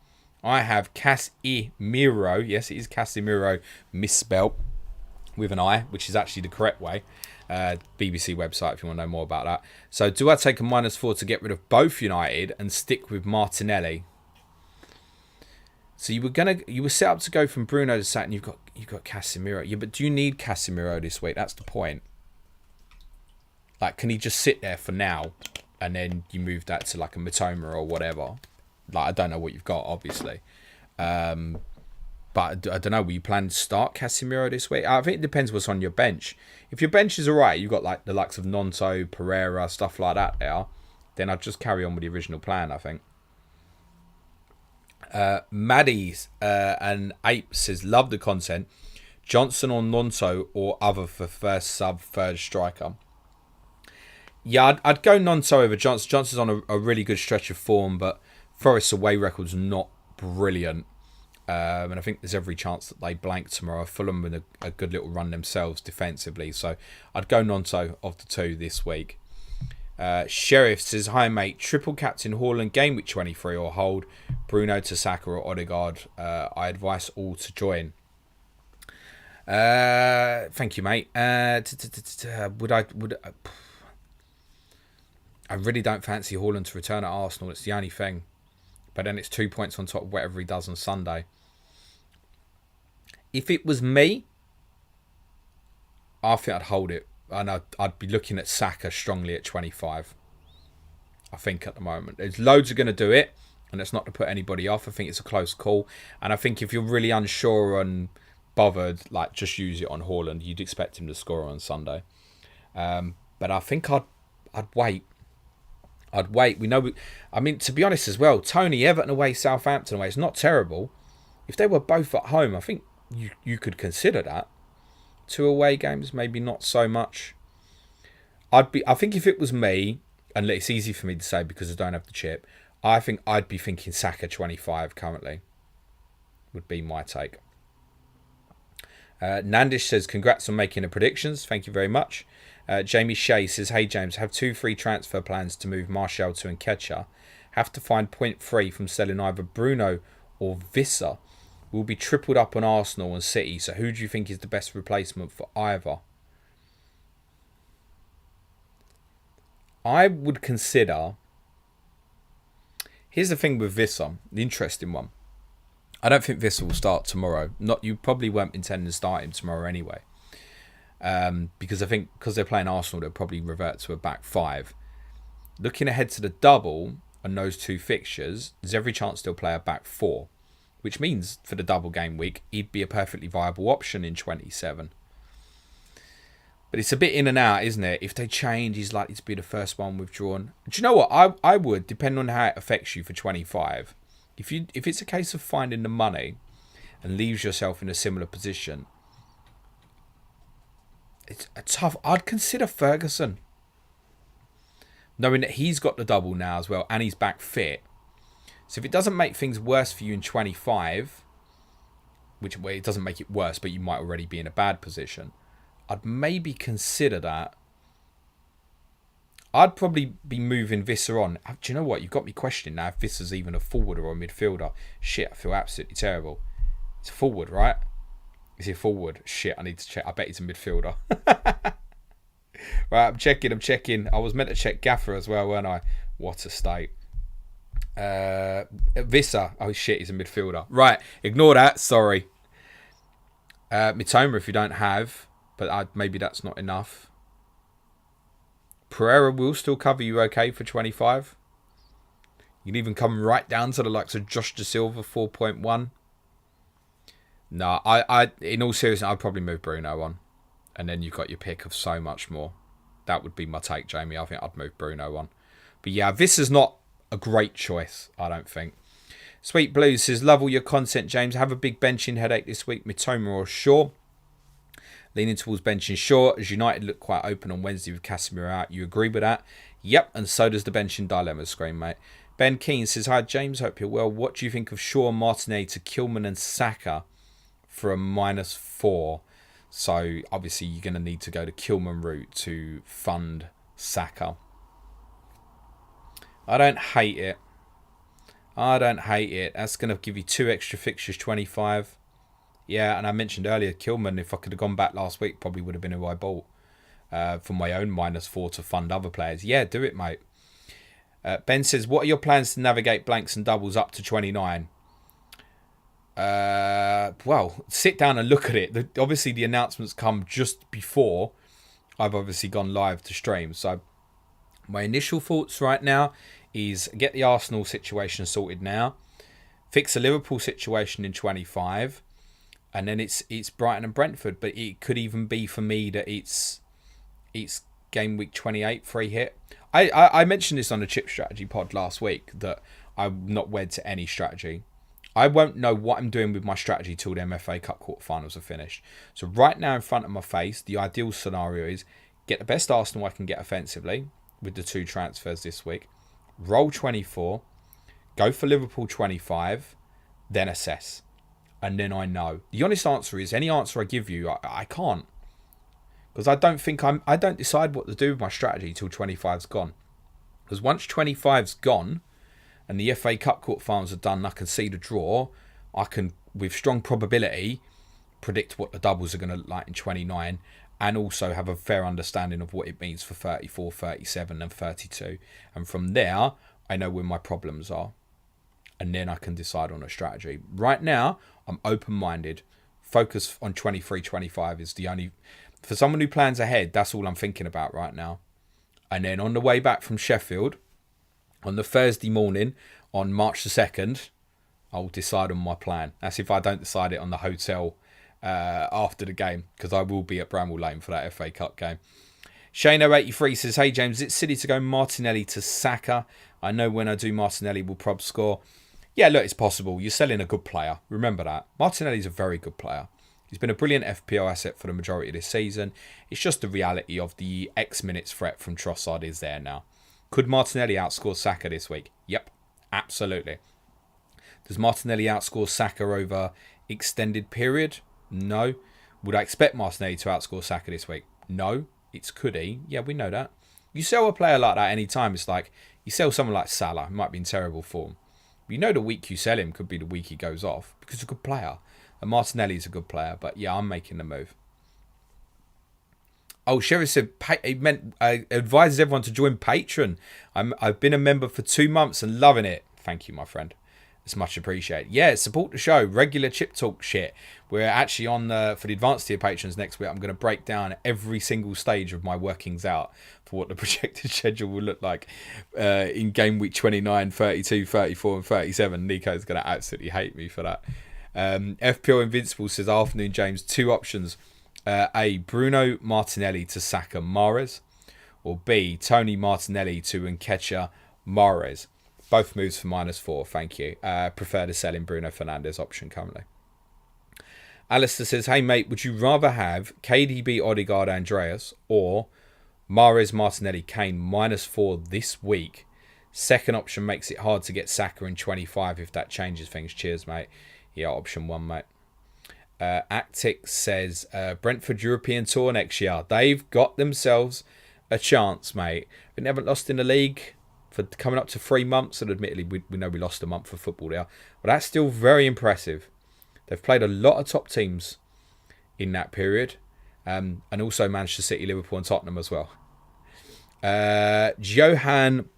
I have Casemiro. Yes, it is Casemiro misspelt with an I, which is actually the correct way. BBC website if you want to know more about that. So do I take a -4 to get rid of both United and stick with Martinelli? So you were set up to go from Bruno to Saka, and you've got Casemiro. Yeah, but do you need Casemiro this week? That's the point. Like, can he just sit there for now and then you move that to like a Mitoma or whatever? Like, I don't know what you've got, obviously. But I don't know, will you plan to start Casemiro this week? I think it depends what's on your bench. If your bench is alright, you've got like the likes of Nonto, Pereira, stuff like that there, then I'd just carry on with the original plan, I think. Maddie and Ape says, love the content. Johnson or Nonto or other for first sub, third striker. Yeah, I'd go Nonto over Johnson. Johnson's on a really good stretch of form, but Forest's away record's not brilliant. And I think there's every chance that they blank tomorrow. Fulham with a good little run themselves defensively. So I'd go Nonto of the two this week. Sheriff says, hi mate, triple captain Haaland, game week 23 or hold, Bruno to Saka or Odegaard. I advise all to join. Thank you, mate. I really don't fancy Haaland to return at Arsenal. It's the only thing. But then it's 2 points on top of whatever he does on Sunday. If it was me, I think I'd hold it. And I'd be looking at Saka strongly at 25. I think at the moment. There's loads are going to do it. And that's not to put anybody off. I think it's a close call. And I think if you're really unsure and bothered, like, just use it on Haaland. You'd expect him to score on Sunday. But I think I'd wait. I'd wait. We know. I mean, to be honest as well, Tony, Everton away, Southampton away. It's not terrible. If they were both at home, I think you could consider that. 2 away games, maybe not so much. I think if it was me, and it's easy for me to say because I don't have the chip, I think I'd be thinking Saka 25 currently. Would be my take. Nandish says, congrats on making the predictions. Thank you very much. Jamie Shea says, hey James, have 2 free transfer plans to move Martial to Nketiah. Have to find 0.3 from selling either Bruno or Visser. Will be tripled up on Arsenal and City. So who do you think is the best replacement for either? I would consider... Here's the thing with Visser, the interesting one. I don't think Visser will start tomorrow. You probably won't intend to start him tomorrow anyway. Because I think because they're playing Arsenal, they'll probably revert to a back 5. Looking ahead to the double on those 2 fixtures, there's every chance they'll play a back 4. Which means for the double game week, he'd be a perfectly viable option in 27. But it's a bit in and out, isn't it? If they change, he's likely to be the first one withdrawn. Do you know what? I would, depending on how it affects you for 25. If it's a case of finding the money and leaves yourself in a similar position, it's a tough... I'd consider Ferguson. Knowing that he's got the double now as well and he's back fit. So if it doesn't make things worse for you in 25, which way it doesn't make it worse, but you might already be in a bad position, I'd maybe consider that. I'd probably be moving Visser on. Do you know what? You've got me questioning now if Visser's even a forward or a midfielder. Shit, I feel absolutely terrible. It's a forward, right? Is he a forward? Shit, I need to check. I bet he's a midfielder. Right, I'm checking. I was meant to check Gaffer as well, weren't I? What a state. Visser. Oh shit, he's a midfielder. Right, ignore that. Sorry. Mitoma if you don't have, but maybe that's not enough. Pereira will still cover you okay for 25. You can even come right down to the likes of Josh Da Silva 4.1. No, I in all seriousness, I'd probably move Bruno on, and then you've got your pick of so much more. That would be my take, Jamie. I think I'd move Bruno on. But yeah, this is not a great choice, I don't think. Sweet Blue says, love all your content, James. Have a big benching headache this week. Mitoma or Shaw? Leaning towards benching Shaw, as United look quite open on Wednesday with Casemiro out. You agree with that? Yep, and so does the benching dilemma screen, mate. Ben Keane says, hi, James. Hope you're well. What do you think of Shaw, Martinelli to Kilman and Saka for a -4? So, obviously, you're going to need to go the Kilman route to fund Saka. I don't hate it. That's going to give you 2 extra fixtures, 25. Yeah, and I mentioned earlier, Kilman, if I could have gone back last week, probably would have been who I bought for my own -4 to fund other players. Yeah, do it, mate. Ben says, what are your plans to navigate blanks and doubles up to 29? Well, sit down and look at it. Obviously, the announcements come just before I've obviously gone live to stream. So my initial thoughts right now is get the Arsenal situation sorted now, fix the Liverpool situation in 25, and then it's Brighton and Brentford. But it could even be for me that it's game week 28 free hit. I mentioned this on the Chip Strategy pod last week that I'm not wed to any strategy. I won't know what I'm doing with my strategy till the MFA Cup quarterfinals are finished. So right now in front of my face, the ideal scenario is get the best Arsenal I can get offensively with the 2 transfers this week, roll 24, go for Liverpool 25, then assess. And then I know. The honest answer is any answer I give you, I can't. Because I don't decide what to do with my strategy till 25's gone. Because once 25's gone and the FA Cup quarterfinals are done, I can see the draw. I can, with strong probability, predict what the doubles are going to look like in 29 and also have a fair understanding of what it means for 34, 37 and 32. And from there, I know where my problems are. And then I can decide on a strategy. Right now, I'm open-minded. Focus on 23, 25 is the only... For someone who plans ahead, that's all I'm thinking about right now. And then on the way back from Sheffield, on the Thursday morning, on March the 2nd, I'll decide on my plan. That's if I don't decide it on the hotel after the game, because I will be at Bramall Lane for that FA Cup game. Shano83 says, hey James, it's silly to go Martinelli to Saka. I know when I do Martinelli will prob score. Yeah, look, it's possible. You're selling a good player. Remember that. Martinelli's a very good player. He's been a brilliant FPL asset for the majority of this season. It's just the reality of the X minutes threat from Trossard is there now. Could Martinelli outscore Saka this week? Yep, absolutely. Does Martinelli outscore Saka over extended period? No. Would I expect Martinelli to outscore Saka this week? No. It's could he? Yeah, we know that. You sell a player like that any time. It's like you sell someone like Salah, who might be in terrible form. You know the week you sell him could be the week he goes off because he's a good player. And Martinelli's a good player, but yeah, I'm making the move. Oh, Sheriff said he meant advises everyone to join Patreon. I've been a member for 2 months and loving it. Thank you, my friend. It's much appreciated. Yeah, support the show. Regular chip talk shit. We're actually on for the advanced tier patrons next week. I'm going to break down every single stage of my workings out for what the projected schedule will look like in game week 29, 32, 34 and 37. Nico's going to absolutely hate me for that. FPL Invincible says, afternoon James, 2 options. A, Bruno Martinelli to Saka Mahrez, or B, Tony Martinelli to Nketiah Mahrez. Both moves for -4, thank you. Prefer to sell in Bruno Fernandes option currently. Alistair says, hey mate, would you rather have KDB, Odegaard, Andreas, or Mahrez, Martinelli, Kane -4 this week? Second option makes it hard to get Saka in 25 if that changes things. Cheers, mate. Yeah, option 1, mate. Actic says, Brentford European Tour next year. They've got themselves a chance, mate. They haven't lost in the league for coming up to 3 months, and admittedly we know we lost a month of football there, but that's still very impressive. They've played a lot of top teams in that period, and also Manchester City, Liverpool and Tottenham as well. Johan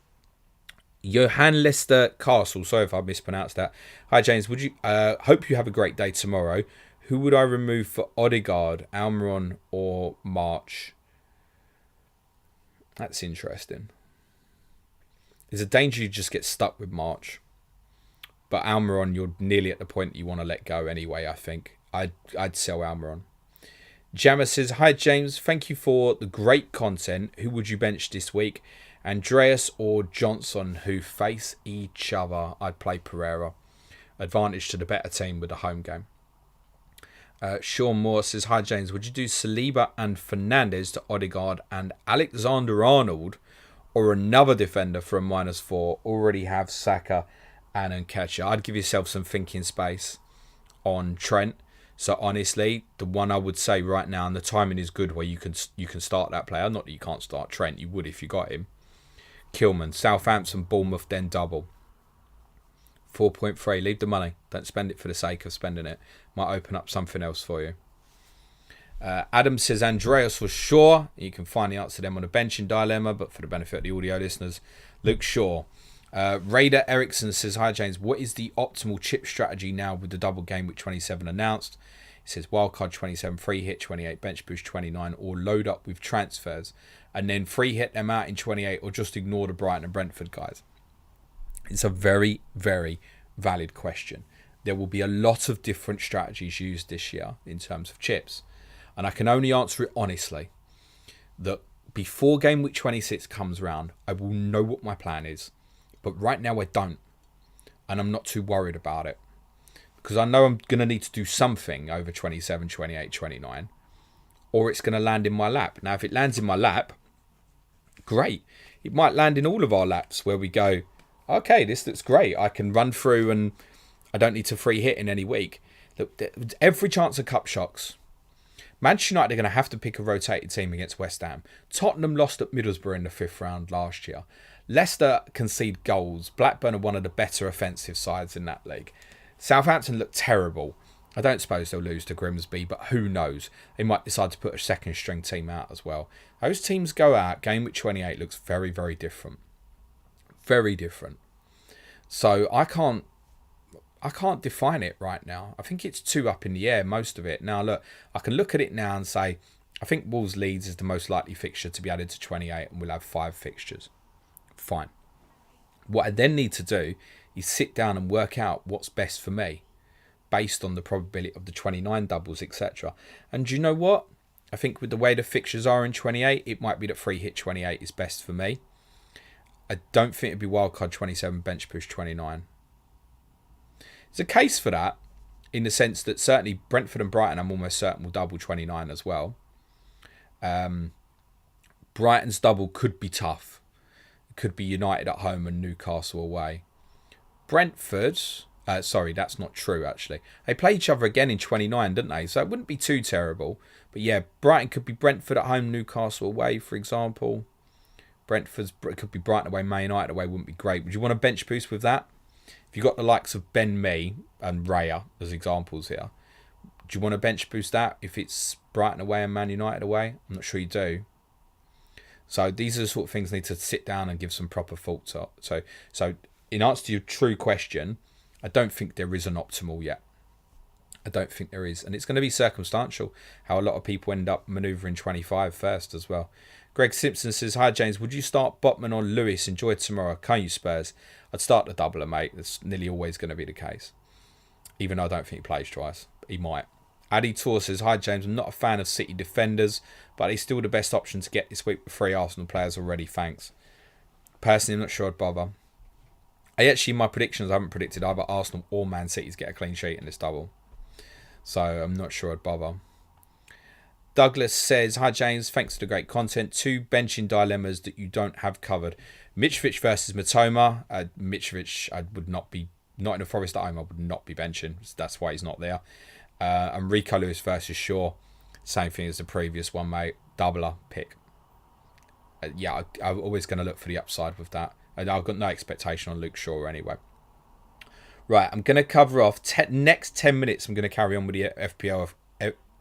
Lester Castle, sorry if I mispronounced that. Hi James, would you hope you have a great day tomorrow. Who would I remove for Odegaard, Almiron or March? That's interesting. There's a danger you just get stuck with March. But Almiron, you're nearly at the point that you want to let go anyway, I think. I'd sell Almiron. Jammer says, hi James, thank you for the great content. Who would you bench this week? Andreas or Johnson, who face each other? I'd play Pereira. Advantage to the better team with the home game. Sean Moore says, hi James, would you do Saliba and Fernandes to Odegaard and Alexander-Arnold, or another defender for a -4? Already have Saka and Nketiah. I'd give yourself some thinking space on Trent. So honestly, the one I would say right now, and the timing is good where you can start that player. Not that you can't start Trent, you would if you got him. Kilman, Southampton, Bournemouth, then double. 4.3, leave the money. Don't spend it for the sake of spending it. Might open up something else for you. Adam says, Andreas for sure. You can find the answer to them on a benching dilemma, but for the benefit of the audio listeners, Luke Shaw. Raider Ericsson says, hi James, what is the optimal chip strategy now with the double game week 27 announced? He says, wildcard 27, free hit 28, bench boost 29, or load up with transfers and then free hit them out in 28, or just ignore the Brighton and Brentford guys. It's a very, very valid question. There will be a lot of different strategies used this year in terms of chips. And I can only answer it honestly, that before game week 26 comes round, I will know what my plan is. But right now I don't. And I'm not too worried about it. because I know I'm going to need to do something over 27, 28, 29, or it's going to land in my lap. Now, if it lands in my lap, great. It might land in all of our laps where we go, okay, this looks great. I can run through and I don't need to free hit in any week. Look, every chance of cup shocks. Manchester United are going to have to pick a rotated team against West Ham. Tottenham lost at Middlesbrough in the 5th round last year. Leicester concede goals. Blackburn are one of the better offensive sides in that league. Southampton look terrible. I don't suppose they'll lose to Grimsby, but who knows? They might decide to put a second string team out as well. Those teams go out. Gameweek 28 looks very, very different. Very different. So I can't define it right now. I think it's too up in the air, most of it. Now, look, I can look at it now and say, I think Wolves Leeds is the most likely fixture to be added to 28, and we'll have 5 fixtures. Fine. What I then need to do is sit down and work out what's best for me based on the probability of the 29 doubles, etc. And do you know what? I think with the way the fixtures are in 28, it might be that free hit 28 is best for me. I don't think it'd be wildcard 27, bench push 29. There's a case for that in the sense that certainly Brentford and Brighton, I'm almost certain, will double 29 as well. Brighton's double could be tough. It could be United at home and Newcastle away. Brentford, sorry, that's not true actually. They play each other again in 29, didn't they? So it wouldn't be too terrible. But yeah, Brighton could be Brentford at home, Newcastle away, for example. Brentford's could be Brighton away, Man United away, wouldn't be great. Would you want a bench boost with that? If you've got the likes of Ben Mee and Raya as examples here, do you want to bench boost that if it's Brighton away and Man United away? I'm not sure you do. So these are the sort of things I need to sit down and give some proper thought to. So in answer to your true question, I don't think there is an optimal yet. I don't think there is. And it's going to be circumstantial how a lot of people end up manoeuvring 25 first as well. Greg Simpson says, hi James, would you start Botman or Lewis? Enjoy tomorrow. Can you Spurs? I'd start the doubler, mate. That's nearly always going to be the case. Even though I don't think he plays twice. He might. Addy Tor says, hi James, I'm not a fan of City defenders, but he's still the best option to get this week with 3 Arsenal players already, thanks. Personally, I'm not sure I'd bother. In my predictions, I haven't predicted either Arsenal or Man City to get a clean sheet in this double. So I'm not sure I'd bother. Douglas says, hi James, thanks for the great content. 2 benching dilemmas that you don't have covered. Mitrovic versus Matoma. Mitrovic, I would not be, not in a Forest at home, I would not be benching. That's why he's not there. And Rico Lewis versus Shaw. Same thing as the previous one, mate. Doubler, pick. I'm always going to look for the upside with that. I've got no expectation on Luke Shaw anyway. Right, I'm going to cover off next 10 minutes. I'm going to carry on with the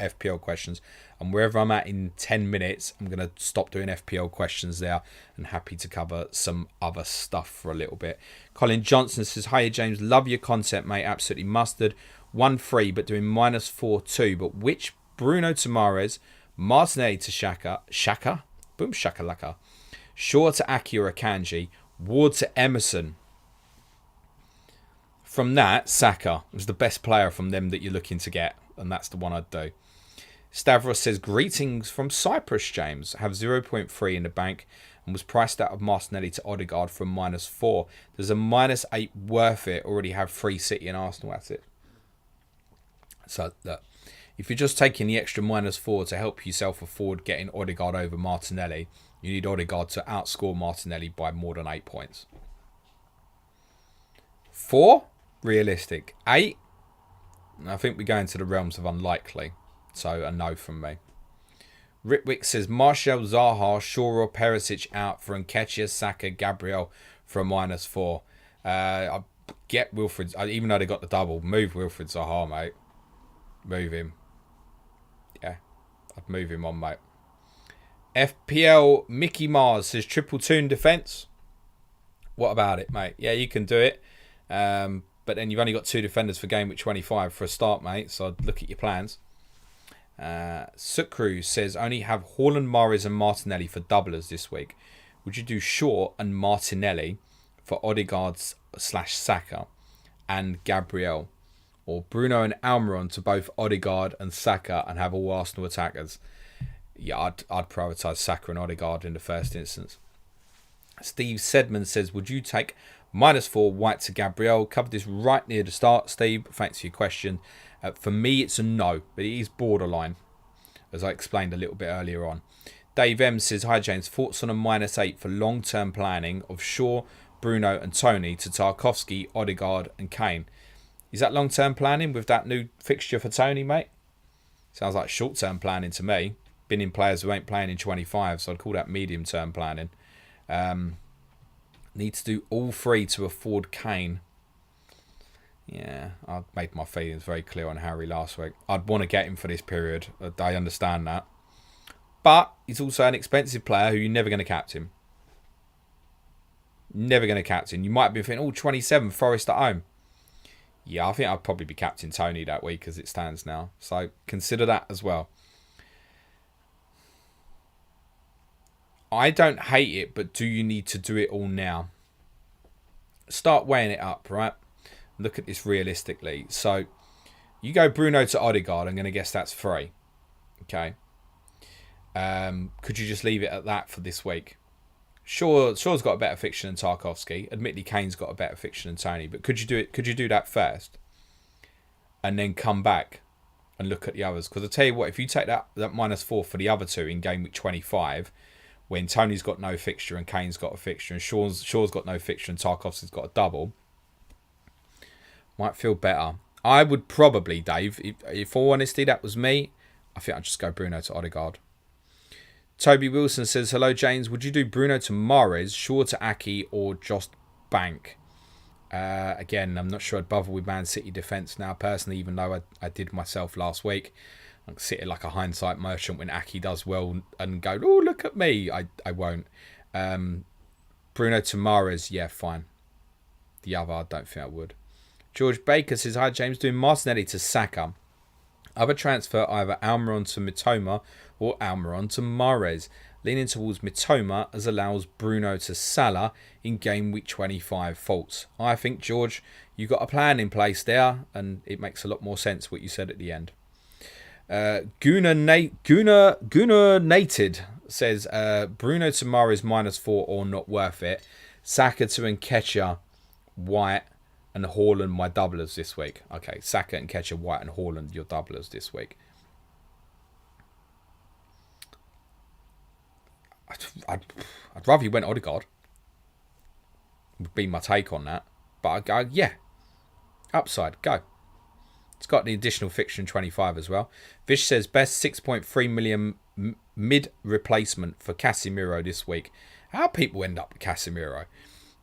FPL questions. And wherever I'm at in 10 minutes, I'm going to stop doing FPL questions there. And happy to cover some other stuff for a little bit. Colin Johnson says, hiya James, love your content, mate. Absolutely mustard. 1-3, but doing -4-2. But which Bruno Tamares, Martinelli to Shaka? Boom, shakalaka. Shaw to Aki or Akanji. Ward to Emerson. From that, Saka was the best player from them that you're looking to get. And that's the one I'd do. Stavros says, greetings from Cyprus, James. Have 0.3 in the bank and was priced out of Martinelli to Odegaard from -4. There's a -8 worth it. Already have 3 City and Arsenal at it. So, look, if you're just taking the extra -4 to help yourself afford getting Odegaard over Martinelli, you need Odegaard to outscore Martinelli by more than 8 points. 4? Realistic. 8? I think we go into the realms of unlikely. So, a no from me. Ritwick says, Martial, Zaha, Shaw or Perisic out for Nketiah, Saka, Gabriel for a -4. I get Wilfred, even though they got the double, move Wilfred Zaha, mate. Move him. Yeah, I'd move him on, mate. FPL Mickey Mars says, triple tune defence. What about it, mate? Yeah, you can do it. But then you've only got 2 defenders for Gameweek 25 for a start, mate. So I'd look at your plans. Sukru says, only have Haaland, Mahrez and Martinelli for doublers this week. Would you do Shaw and Martinelli for Odegaard/Saka and Gabriel? Or Bruno and Almiron to both Odegaard and Saka and have all Arsenal attackers? Yeah, I'd prioritise Saka and Odegaard in the first instance. Steve Sedman says, would you take -4, White to Gabriel. Covered this right near the start, Steve. Thanks for your question. For me, it's a no, but it is borderline, as I explained a little bit earlier on. Dave M says, hi James, thoughts on a -8 for long-term planning of Shaw, Bruno and Tony to Tarkowski, Odegaard and Kane. Is that long-term planning with that new fixture for Tony, mate? Sounds like short-term planning to me. Been in players who ain't playing in 25, so I'd call that medium-term planning. Need to do all three to afford Kane. Yeah, I made my feelings very clear on Harry last week. I'd want to get him for this period. I understand that. But he's also an expensive player who you're never going to captain. Never going to captain. You might be thinking, 27, Forest at home. Yeah, I think I'd probably be captain Tony that week as it stands now. So consider that as well. I don't hate it, but do you need to do it all now? Start weighing it up, right? Look at this realistically. So you go Bruno to Odegaard. I'm going to guess that's 3. Okay. Could you just leave it at that for this week? Shaw's got a better fixture than Tarkowski. Admittedly, Kane's got a better fixture than Tony. But could you do it? Could you do that first, and then come back and look at the others? Because I tell you what, if you take that -4 for the other two in game week 25, when Tony's got no fixture and Kane's got a fixture and Shaw's got no fixture and Tarkowski's got a double, might feel better. I would probably, Dave, if for honesty that was me, I think I'd just go Bruno to Odegaard. Toby Wilson says, hello James, would you do Bruno to Mahrez, Shaw to Aki or just bank? Again, I'm not sure I'd bother with Man City defence now personally, even though I did myself last week. I'm sitting like a hindsight merchant when Aki does well and go, oh, look at me. I won't. Bruno to Mahrez, yeah, fine. The other, I don't think I would. George Baker says, hi James, doing Martinelli to Saka. Other transfer, either Almiron to Mitoma or Almiron to Mahrez. Leaning towards Mitoma as allows Bruno to Salah in game week 25 faults. I think, George, you got a plan in place there and it makes a lot more sense what you said at the end. Gunnar Nated says, Bruno to Mahrez -4 or not worth it. Saka to Nketiah, White and Haaland, my doublers this week. Okay, Saka, Nketiah, White and Haaland, your doublers this week. I'd rather you went Odegaard. Would be my take on that. But yeah, upside, go. It's got the additional fixture in 25 as well. Vish says, best 6.3 million mid replacement for Casemiro this week. How people end up with Casemiro?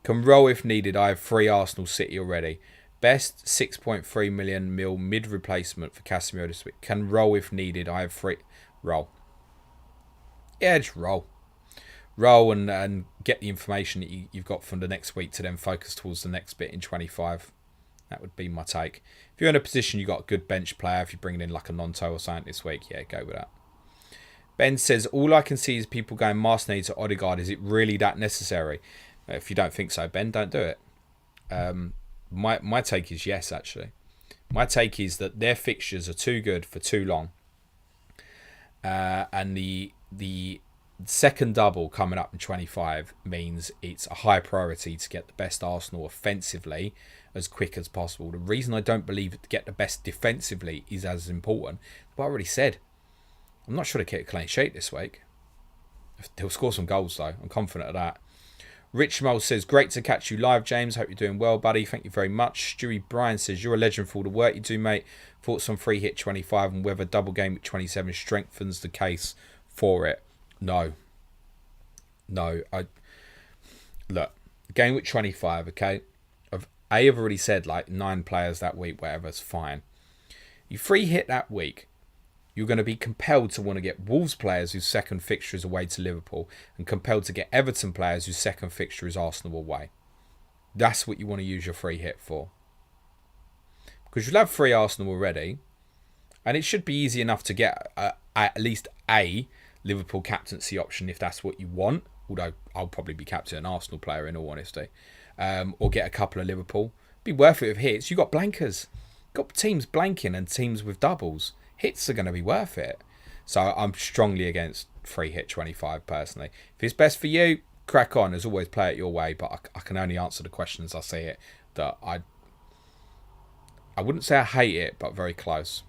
Can roll if needed. I have 3 Arsenal City already. Best 6.3 million mil mid replacement for Casemiro this week. Can roll if needed. I have 3. Roll. Yeah, just roll. Roll and get the information that you've got from the next week to then focus towards the next bit in 25. That would be my take. If you're in a position you've got a good bench player, if you're bringing in like a Nonto or something this week, yeah, go with that. Ben says, all I can see is people going Martinelli to Odegaard. Is it really that necessary? If you don't think so, Ben, don't do it. My take is yes, actually. My take is that their fixtures are too good for too long. And the second double coming up in 25 means it's a high priority to get the best Arsenal offensively as quick as possible. The reason I don't believe to get the best defensively is as important, but I already said, I'm not sure to get a clean sheet this week. He'll score some goals though. I'm confident of that. Rich Mull says, great to catch you live, James. Hope you're doing well, buddy. Thank you very much. Stewie Bryan says, you're a legend for all the work you do, mate. Thoughts on free hit 25 and whether double game at 27 strengthens the case for it? No. Look, game week 25, okay? I've already said like 9 players that week, whatever, it's fine. You free hit that week, you're going to be compelled to want to get Wolves players whose second fixture is away to Liverpool and compelled to get Everton players whose second fixture is Arsenal away. That's what you want to use your free hit for. Because you'll have 3 Arsenal already, and it should be easy enough to get at least a Liverpool captaincy option if that's what you want. Although I'll probably be captain an Arsenal player in all honesty. Or get a couple of Liverpool. Be worth it with hits. You've got blankers. Got teams blanking and teams with doubles. Hits are going to be worth it. So I'm strongly against free hit 25 personally. If it's best for you, crack on. As always, play it your way, but I can only answer the questions I see it. That I wouldn't say I hate it, but very close.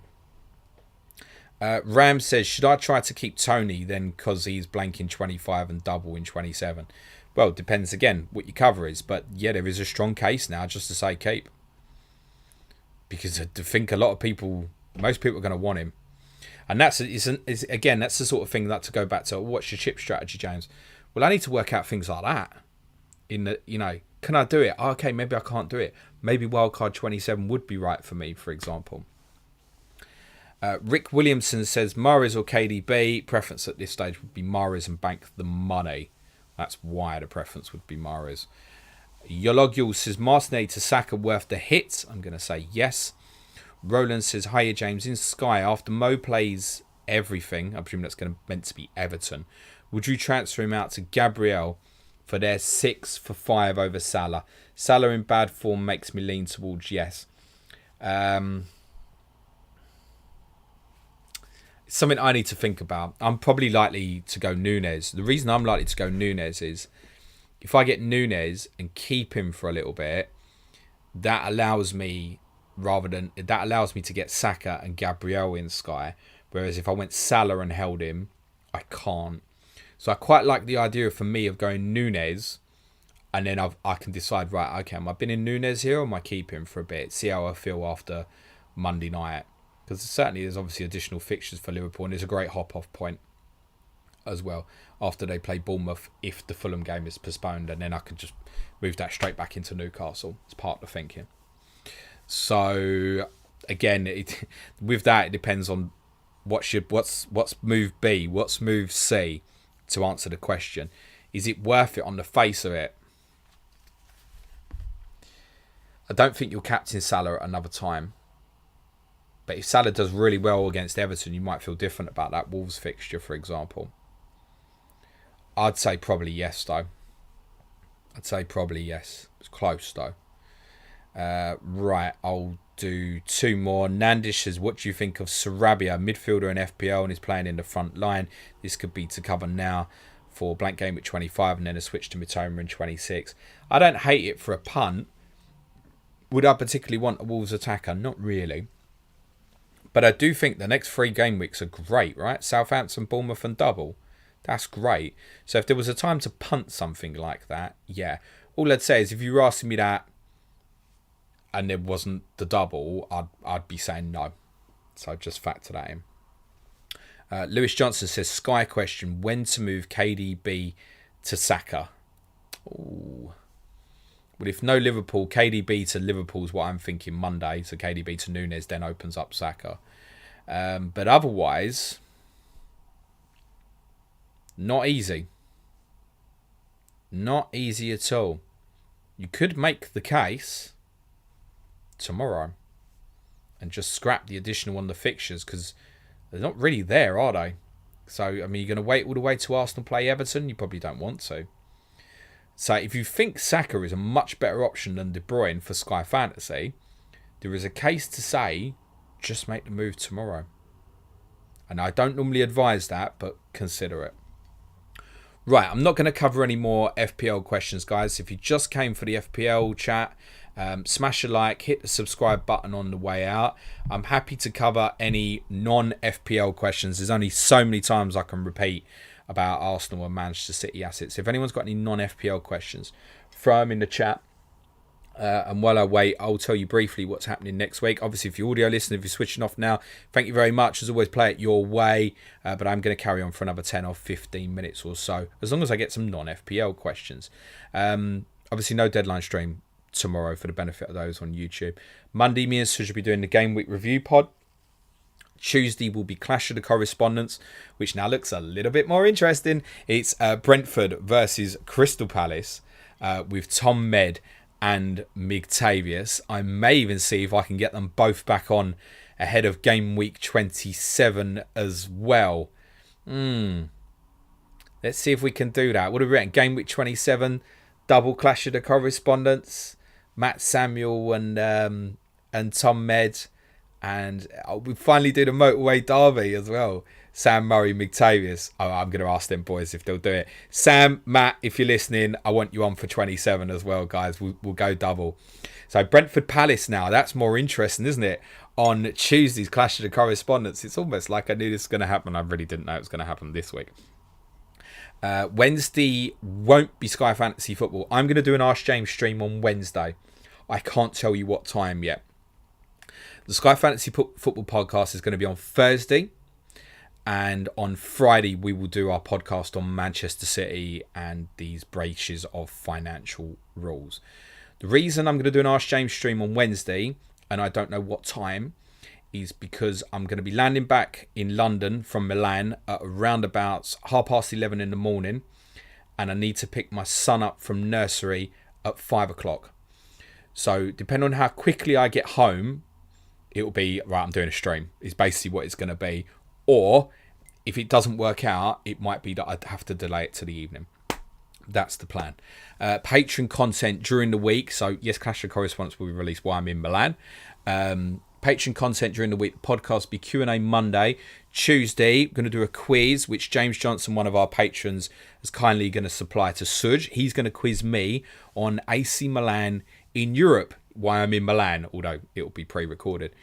Ram says, should I try to keep Tony then because he's blank in 25 and double in 27? Well, it depends again what your cover is. But yeah, there is a strong case now just to say keep. Because I think a lot of people, most people are going to want him. And that's again, that's the sort of thing that to go back to, what's your chip strategy, James? Well, I need to work out things like that. In the, can I do it? Oh, okay, maybe I can't do it. Maybe wildcard 27 would be right for me, for example. Rick Williamson says, Mahrez or KDB? Preference at this stage would be Mahrez and bank the money. That's why the preference would be Mahrez. Yologul says, Martinelli to Saka worth the hit? I'm going to say yes. Roland says, hiya James, in Sky, after Mo plays everything, I presume that's meant to be Everton, would you transfer him out to Gabriel for their 6 for 5 over Salah? Salah in bad form makes me lean towards yes. It's something I need to think about. I'm probably likely to go Nunez. The reason I'm likely to go Nunez is if I get Nunez and keep him for a little bit, that allows me to get Saka and Gabriel in Sky. Whereas if I went Salah and held him, I can't. So I quite like the idea for me of going Nunez, and then I can decide, right, okay, am I been in Nunez here or am I keeping him for a bit? See how I feel after Monday night. Because certainly there's obviously additional fixtures for Liverpool, and there's a great hop-off point as well after they play Bournemouth if the Fulham game is postponed, and then I can just move that straight back into Newcastle. It's part of the thinking. So again, with that, it depends on what's move B, what's move C to answer the question. Is it worth it on the face of it? I don't think you'll captain Salah at another time. But if Salah does really well against Everton, you might feel different about that Wolves fixture, for example. I'd say probably yes, though. It's close, though. Right, I'll do 2 more. Nandish says, what do you think of Sarabia, midfielder in FPL, and is playing in the front line? This could be to cover now for blank game at 25 and then a switch to Mitoma in 26. I don't hate it for a punt. Would I particularly want a Wolves attacker? Not really. But I do think the next 3 game weeks are great, right? Southampton, Bournemouth and double. That's great. So if there was a time to punt something like that, yeah. All I'd say is if you were asking me that and there wasn't the double, I'd be saying no. So just factor that in. Lewis Johnson says, Sky question, when to move KDB to Saka? Ooh. Well, if no Liverpool, KDB to Liverpool is what I'm thinking Monday. So KDB to Nunez then opens up Saka. But otherwise, not easy. Not easy at all. You could make the case tomorrow and just scrap the additional on the fixtures because they're not really there, are they? So, I mean, you're going to wait all the way to Arsenal play Everton? You probably don't want to. So if you think Saka is a much better option than De Bruyne for Sky Fantasy, there is a case to say, just make the move tomorrow. And I don't normally advise that, but consider it. Right, I'm not going to cover any more FPL questions, guys. If you just came for the FPL chat, smash a like, hit the subscribe button on the way out. I'm happy to cover any non-FPL questions. There's only so many times I can repeat about Arsenal and Manchester City assets. If anyone's got any non-FPL questions, throw them in the chat. And while I wait, I'll tell you briefly what's happening next week. Obviously, if you're audio listening, if you're switching off now, thank you very much. As always, play it your way. But I'm going to carry on for another 10 or 15 minutes or so, as long as I get some non-FPL questions. Obviously, no deadline stream tomorrow for the benefit of those on YouTube. Monday, me and Suj will be doing the Game Week review pod. Tuesday will be Clash of the Correspondents, which now looks a little bit more interesting. It's Brentford versus Crystal Palace with Tom Med and Migtavius. I may even see if I can get them both back on ahead of Game Week 27 as well. Let's see if we can do that. What are we at? Game Week 27, double Clash of the Correspondents, Matt Samuel and Tom Med And we finally did a motorway derby as well. Sam, Murray, McTavius. Oh, I'm going to ask them boys if they'll do it. Sam, Matt, if you're listening, I want you on for 27 as well, guys. We'll go double. So Brentford Palace now. That's more interesting, isn't it? On Tuesday's Clash of the Correspondents. It's almost like I knew this was going to happen. I really didn't know it was going to happen this week. Wednesday won't be Sky Fantasy Football. I'm going to do an Ask James stream on Wednesday. I can't tell you what time yet. The Sky Fantasy Football podcast is going to be on Thursday. And on Friday, we will do our podcast on Manchester City and these breaches of financial rules. The reason I'm going to do an Ask James stream on Wednesday, and I don't know what time, is because I'm going to be landing back in London from Milan at around about 11:30 in the morning. And I need to pick my son up from nursery at 5 o'clock. So depending on how quickly I get home, it'll be, right, I'm doing a stream. Is basically what it's going to be. Or if it doesn't work out, it might be that I'd have to delay it to the evening. That's the plan. Patreon content during the week. So yes, Clash of Correspondence will be released while I'm in Milan. Patreon content during the week. The podcast will be Q&A Monday. Tuesday, I'm going to do a quiz, which James Johnson, one of our patrons, is kindly going to supply to Suj. He's going to quiz me on AC Milan in Europe while I'm in Milan, although it'll be pre-recorded.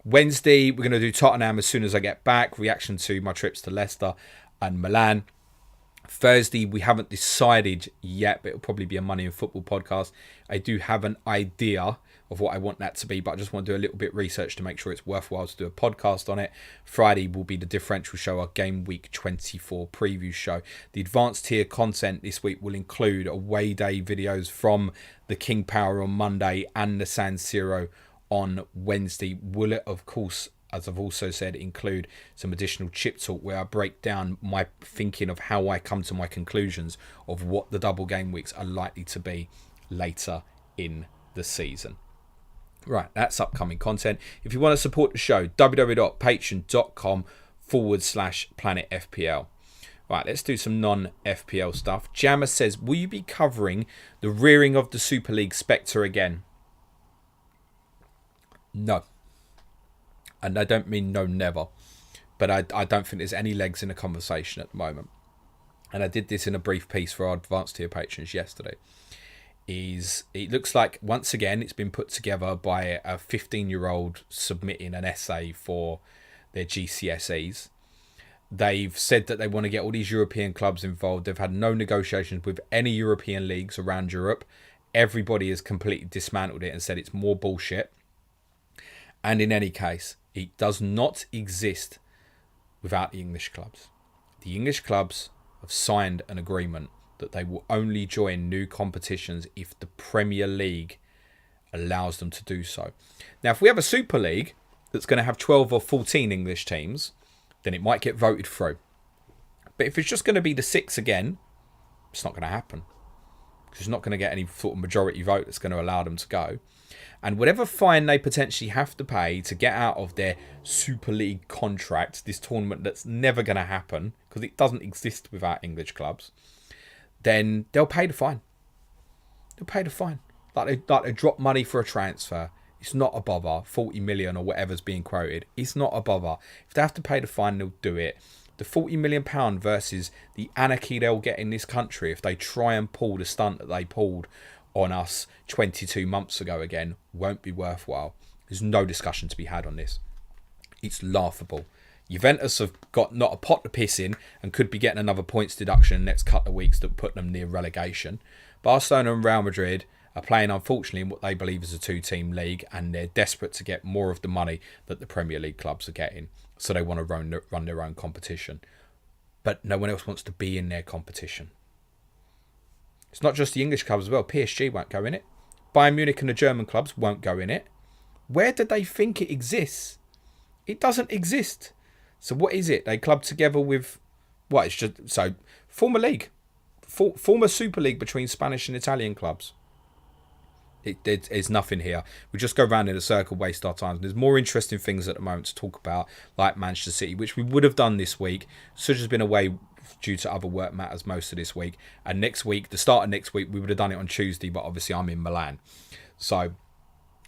Wednesday, we're going to do Tottenham as soon as I get back. Reaction to my trips to Leicester and Milan. Thursday, we haven't decided yet, but it'll probably be a Money in Football podcast. I do have an idea of what I want that to be, but I just want to do a little bit of research to make sure it's worthwhile to do a podcast on it. Friday will be the differential show, our Gameweek 24 preview show. The advanced tier content this week will include away day videos from the King Power on Monday and the San Siro on Wednesday. Will it, of course, as I've also said, include some additional chip talk where I break down my thinking of how I come to my conclusions of what the double game weeks are likely to be later in the season. Right, that's upcoming content. If you want to support the show, www.patreon.com/Planet FPL. Right, let's do some non-FPL stuff. Jammer says, will you be covering the rearing of the Super League spectre again? No. And I don't mean no, never. But I don't think there's any legs in the conversation at the moment. And I did this in a brief piece for our advanced tier patrons yesterday. It looks like, once again, it's been put together by a 15-year-old submitting an essay for their GCSEs. They've said that they want to get all these European clubs involved. They've had no negotiations with any European leagues around Europe. Everybody has completely dismantled it and said it's more bullshit. And in any case, it does not exist without the English clubs. The English clubs have signed an agreement that they will only join new competitions if the Premier League allows them to do so. Now, if we have a Super League that's going to have 12 or 14 English teams, then it might get voted through. But if it's just going to be the 6 again, it's not going to happen. Because it's not going to get any sort of majority vote that's going to allow them to go. And whatever fine they potentially have to pay to get out of their Super League contract, this tournament that's never going to happen, because it doesn't exist without English clubs, then they'll pay the fine. They'll pay the fine. Like they drop money for a transfer. It's not a bother. 40 million or whatever's being quoted. It's not a bother. If they have to pay the fine, they'll do it. The £40 million versus the anarchy they'll get in this country if they try and pull the stunt that they pulled on us 22 months ago again won't be worthwhile. There's no discussion to be had on this. It's laughable. Juventus have got not a pot to piss in and could be getting another points deduction in the next couple of weeks that put them near relegation. Barcelona and Real Madrid are playing, unfortunately, in what they believe is a two-team league, and they're desperate to get more of the money that the Premier League clubs are getting. So they want to run their own competition. But no one else wants to be in their competition. It's not just the English clubs as well. PSG won't go in it. Bayern Munich and the German clubs won't go in it. Where do they think it exists? It doesn't exist. So what is it? They club together with what? It's just so former league, former Super League between Spanish and Italian clubs. There's nothing here. We just go round in a circle, waste our time. There's more interesting things at the moment to talk about, like Manchester City, which we would have done this week. Such has been away due to other work matters most of this week. And next week, the start of next week, we would have done it on Tuesday, but obviously I'm in Milan. So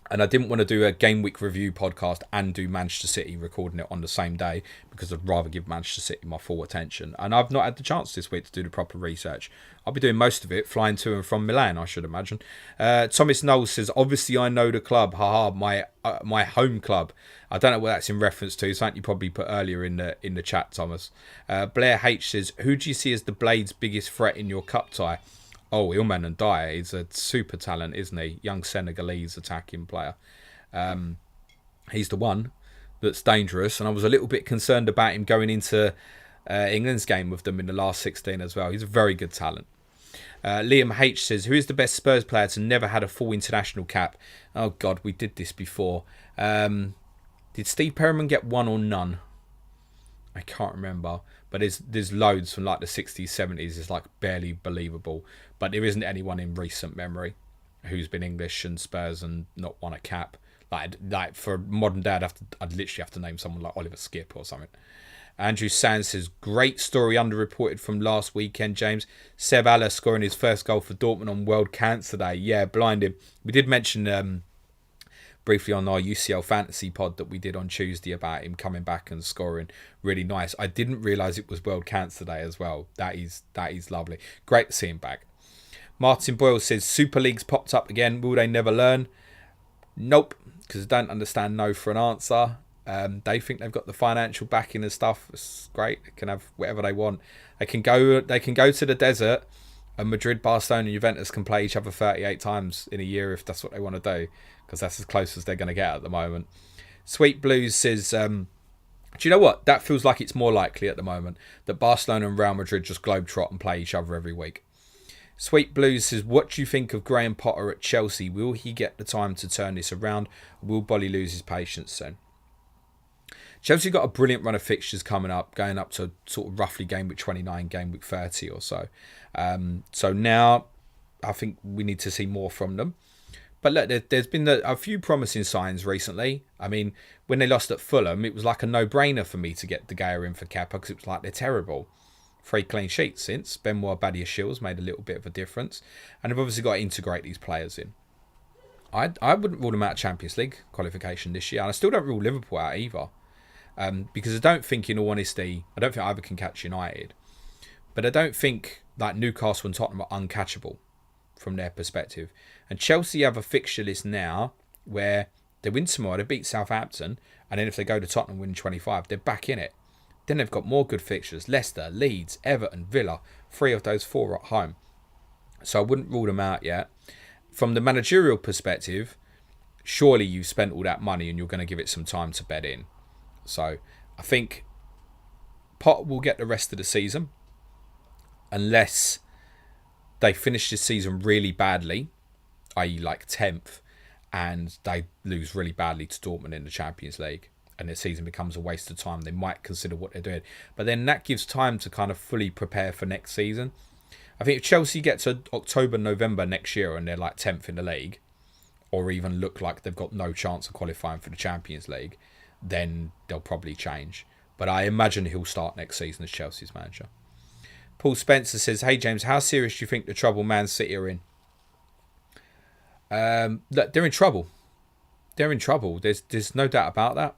And I didn't want to do a game week review podcast and do Manchester City, recording it on the same day, because I'd rather give Manchester City my full attention. And I've not had the chance this week to do the proper research. I'll be doing most of it flying to and from Milan, I should imagine. Thomas Knowles says, obviously I know the club. Haha, my home club. I don't know what that's in reference to. Something you probably put earlier in the chat, Thomas. Blair H says, who do you see as the Blades' biggest threat in your cup tie? Oh, Ilman and Dyer is a super talent, isn't he? Young Senegalese attacking player. He's the one that's dangerous, and I was a little bit concerned about him going into England's game with them in the last 16 as well. He's a very good talent. Liam H says, who is the best Spurs player to never had a full international cap? Oh, God, we did this before. Did Steve Perryman get one or none? I can't remember. But there's loads from like the 60s, 70s. It's like barely believable. But there isn't anyone in recent memory who's been English and Spurs and not won a cap. Like for modern day, I'd literally have to name someone like Oliver Skip or something. Andrew Sands says, great story underreported from last weekend, James. Seb Aller scoring his first goal for Dortmund on World Cancer Day. Yeah, blinded. We did mention briefly on our UCL fantasy pod that we did on Tuesday about him coming back and scoring. Really nice. I didn't realise it was World Cancer Day as well. That is lovely. Great to see him back. Martin Boyle says, Super League's popped up again. Will they never learn? Nope, because I don't understand no for an answer. They think they've got the financial backing and stuff. It's great. They can have whatever they want. They can go to the desert, and Madrid, Barcelona and Juventus can play each other 38 times in a year if that's what they want to do, because that's as close as they're going to get at the moment. Sweet Blues says, do you know what? That feels like it's more likely at the moment, that Barcelona and Real Madrid just globetrot and play each other every week. Sweet Blues says, what do you think of Graham Potter at Chelsea? Will he get the time to turn this around? Will Bolly lose his patience soon? Chelsea got a brilliant run of fixtures coming up, going up to sort of roughly game week 29, game week 30 or so. So now I think we need to see more from them. But look, there's been a few promising signs recently. I mean, when they lost at Fulham, it was like a no-brainer for me to get De Gea in for Kepa, because it was like they're terrible. 3 clean sheets since. Benoit Badiashile made a little bit of a difference. And they've obviously got to integrate these players in. I wouldn't rule them out of Champions League qualification this year. And I still don't rule Liverpool out either. Because I don't think, in all honesty, I don't think either can catch United. But I don't think like Newcastle and Tottenham are uncatchable from their perspective. And Chelsea have a fixture list now where they win tomorrow, they beat Southampton, and then if they go to Tottenham win 25, they're back in it. Then they've got more good fixtures. Leicester, Leeds, Everton, Villa. 3 of those 4 are at home. So I wouldn't rule them out yet. From the managerial perspective, surely you've spent all that money and you're going to give it some time to bed in. So I think Potter will get the rest of the season, unless they finish this season really badly, i.e. like 10th, and they lose really badly to Dortmund in the Champions League, and the season becomes a waste of time. They might consider what they're doing. But then that gives time to kind of fully prepare for next season. I think if Chelsea get to October, November next year and they're like 10th in the league, or even look like they've got no chance of qualifying for the Champions League, then they'll probably change. But I imagine he'll start next season as Chelsea's manager. Paul Spencer says, hey James, how serious do you think the trouble Man City are in? Look, they're in trouble. They're in trouble. There's no doubt about that.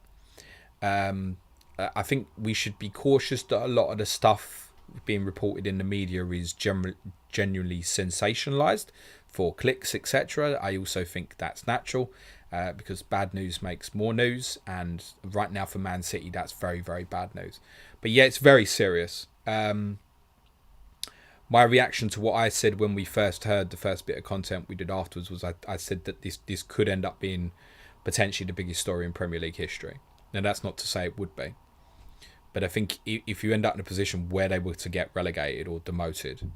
I think we should be cautious that a lot of the stuff being reported in the media is genuinely sensationalized for clicks, etc. I also think that's natural, because bad news makes more news, and right now for Man City that's very, very bad news. But yeah, it's very serious. My reaction to what I said when we first heard the first bit of content we did afterwards was I said that this could end up being potentially the biggest story in Premier League history. Now, that's not to say it would be. But I think if you end up in a position where they were to get relegated or demoted,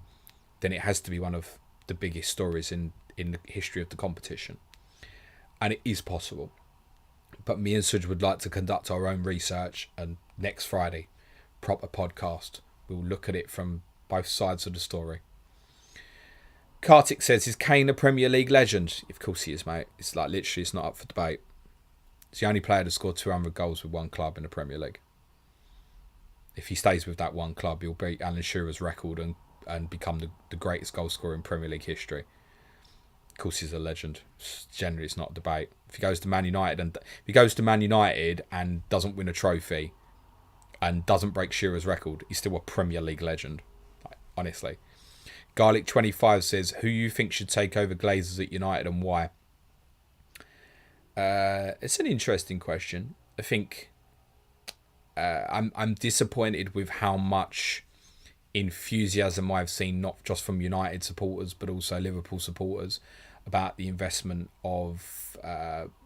then it has to be one of the biggest stories in the history of the competition. And it is possible. But me and Suj would like to conduct our own research, and next Friday, proper podcast, we'll look at it from both sides of the story. Kartik says, is Kane a Premier League legend? Of course he is, mate. It's like literally, it's not up for debate. It's the only player to score 200 goals with one club in the Premier League. If he stays with that one club, he'll beat Alan Shearer's record and become the greatest goal scorer in Premier League history. course he's a legend. Generally, it's not a debate. If he goes to Man United and doesn't win a trophy and doesn't break Shearer's record, he's still a Premier League legend. Like, honestly. Garlic25 says, who you think should take over Glazers at United and why? It's an interesting question. I think I'm disappointed with how much enthusiasm I've seen, not just from United supporters but also Liverpool supporters, about the investment of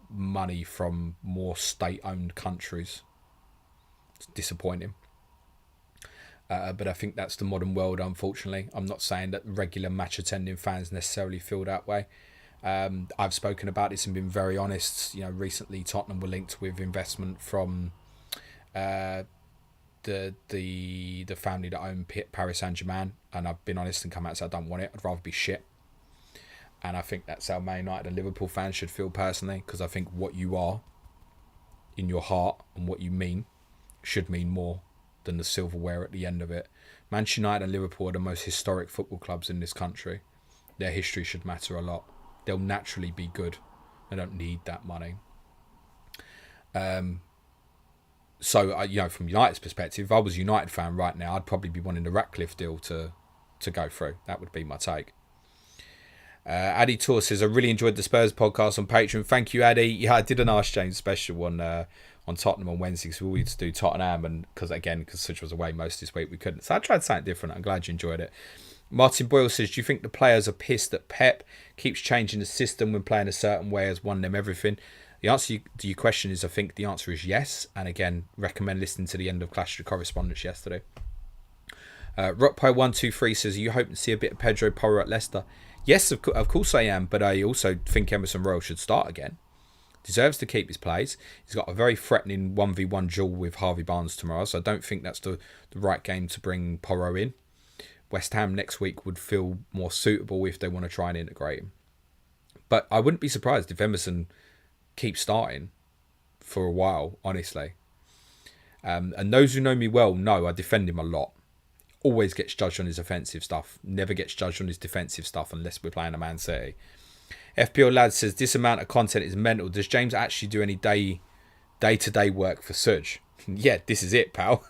money from more state-owned countries. It's disappointing. But I think that's the modern world, unfortunately. I'm not saying that regular match-attending fans necessarily feel that way. I've spoken about this and been very honest. You know, recently Tottenham were linked with investment from the family that own Paris Saint-Germain, and I've been honest and come out and said I don't want it. I'd rather be shit. And I think that's how Man United and Liverpool fans should feel personally, because I think what you are in your heart and what you mean should mean more than the silverware at the end of it. Manchester United and Liverpool are the most historic football clubs in this country. Their history should matter a lot. They'll naturally be good. They don't need that money. So, you know, from United's perspective, if I was a United fan right now, I'd probably be wanting the Ratcliffe deal to go through. That would be my take. Addy Tour says, I really enjoyed the Spurs podcast on Patreon. Thank you, Addy. Yeah, I did an Ask James special on Tottenham on Wednesday, so we always do Tottenham, and because Such was away most this week, we couldn't. So I tried something different. I'm glad you enjoyed it. Martin Boyle says, do you think the players are pissed that Pep keeps changing the system when playing a certain way has won them everything? The answer to your question is, I think the answer is yes. And again, recommend listening to the end of Clash of the Correspondence yesterday. Rockpie123 says, are you hoping to see a bit of Pedro Porro at Leicester? Yes, of course I am, but I also think Emerson Royal should start again. Deserves to keep his place. He's got a very threatening 1v1 duel with Harvey Barnes tomorrow, so I don't think that's the right game to bring Porro in. West Ham next week would feel more suitable if they want to try and integrate him. But I wouldn't be surprised if Emerson keeps starting for a while, honestly. And those who know me well know I defend him a lot. Always gets judged on his offensive stuff. Never gets judged on his defensive stuff unless we're playing a Man City. FPL Lad says, this amount of content is mental. Does James actually do any day-to-day work for Such? Yeah, this is it, pal.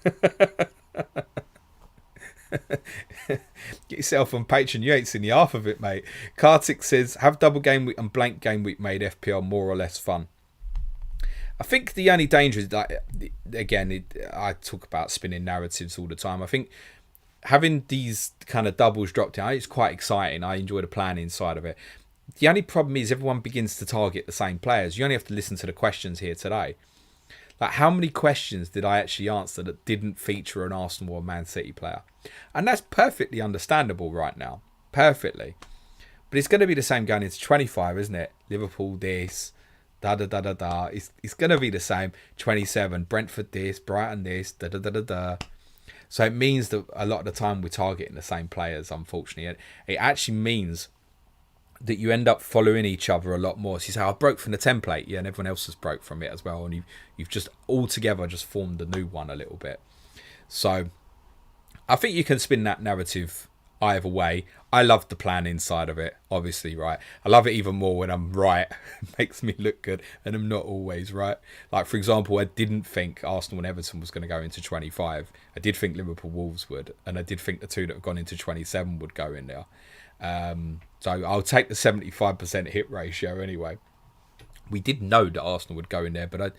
Get yourself on Patreon. You ain't seen the half of it, mate. Kartik says, have double game week and blank game week made FPL more or less fun? I think the only danger is that, again, I talk about spinning narratives all the time. I think having these kind of doubles dropped out is quite exciting. I enjoy the planning side of it. The only problem is everyone begins to target the same players. You only have to listen to the questions here today. Like, how many questions did I actually answer that didn't feature an Arsenal or Man City player? And that's perfectly understandable right now. Perfectly. But it's going to be the same going into 25, isn't it? Liverpool this, da-da-da-da-da. It's going to be the same. 27, Brentford this, Brighton this, da-da-da-da-da. So it means that a lot of the time we're targeting the same players, unfortunately. It actually means that you end up following each other a lot more. So you say, I broke from the template, yeah, and everyone else has broke from it as well. And you've just all together just formed a new one a little bit. So I think you can spin that narrative either way. I love the plan inside of it, obviously, right? I love it even more when I'm right. It makes me look good, and I'm not always right. Like, for example, I didn't think Arsenal and Everton was going to go into 25. I did think Liverpool Wolves would, and I did think the two that have gone into 27 would go in there. So I'll take the 75% hit ratio anyway. We did know that Arsenal would go in there, but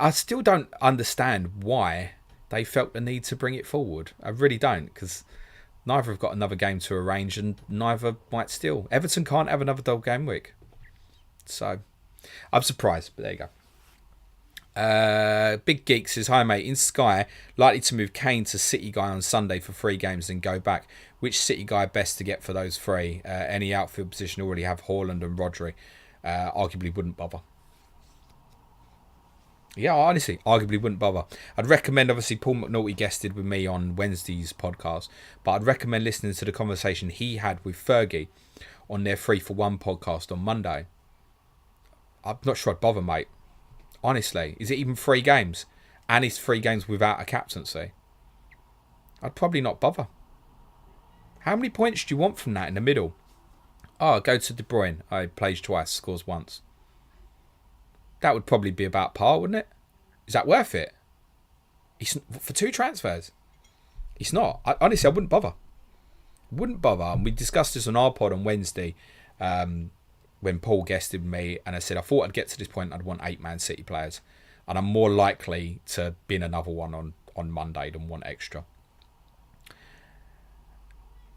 I still don't understand why they felt the need to bring it forward. I really don't, because neither have got another game to arrange, and neither might still. Everton can't have another dull game week. So I'm surprised, but there you go. Big Geek says, hi mate, in Sky, likely to move Kane to City guy on Sunday for 3 games and go back. Which City guy best to get for those 3? Any outfield position already have Haaland and Rodri. Arguably wouldn't bother. Yeah, honestly, arguably wouldn't bother. I'd recommend, obviously, Paul McNulty guested with me on Wednesday's podcast, but I'd recommend listening to the conversation he had with Fergie on their 3-for-1 podcast on Monday. I'm not sure I'd bother, mate. Honestly, is it even 3 games? And it's 3 games without a captaincy. I'd probably not bother. How many points do you want from that in the middle? Oh, go to De Bruyne. I plays twice, scores once. That would probably be about par, wouldn't it? Is that worth it? For 2 transfers? It's not. Honestly, I wouldn't bother. And we discussed this on our pod on Wednesday when Paul guested me, and I said I thought I'd get to this point I'd want 8 Man City players, and I'm more likely to bin another one on Monday than one extra.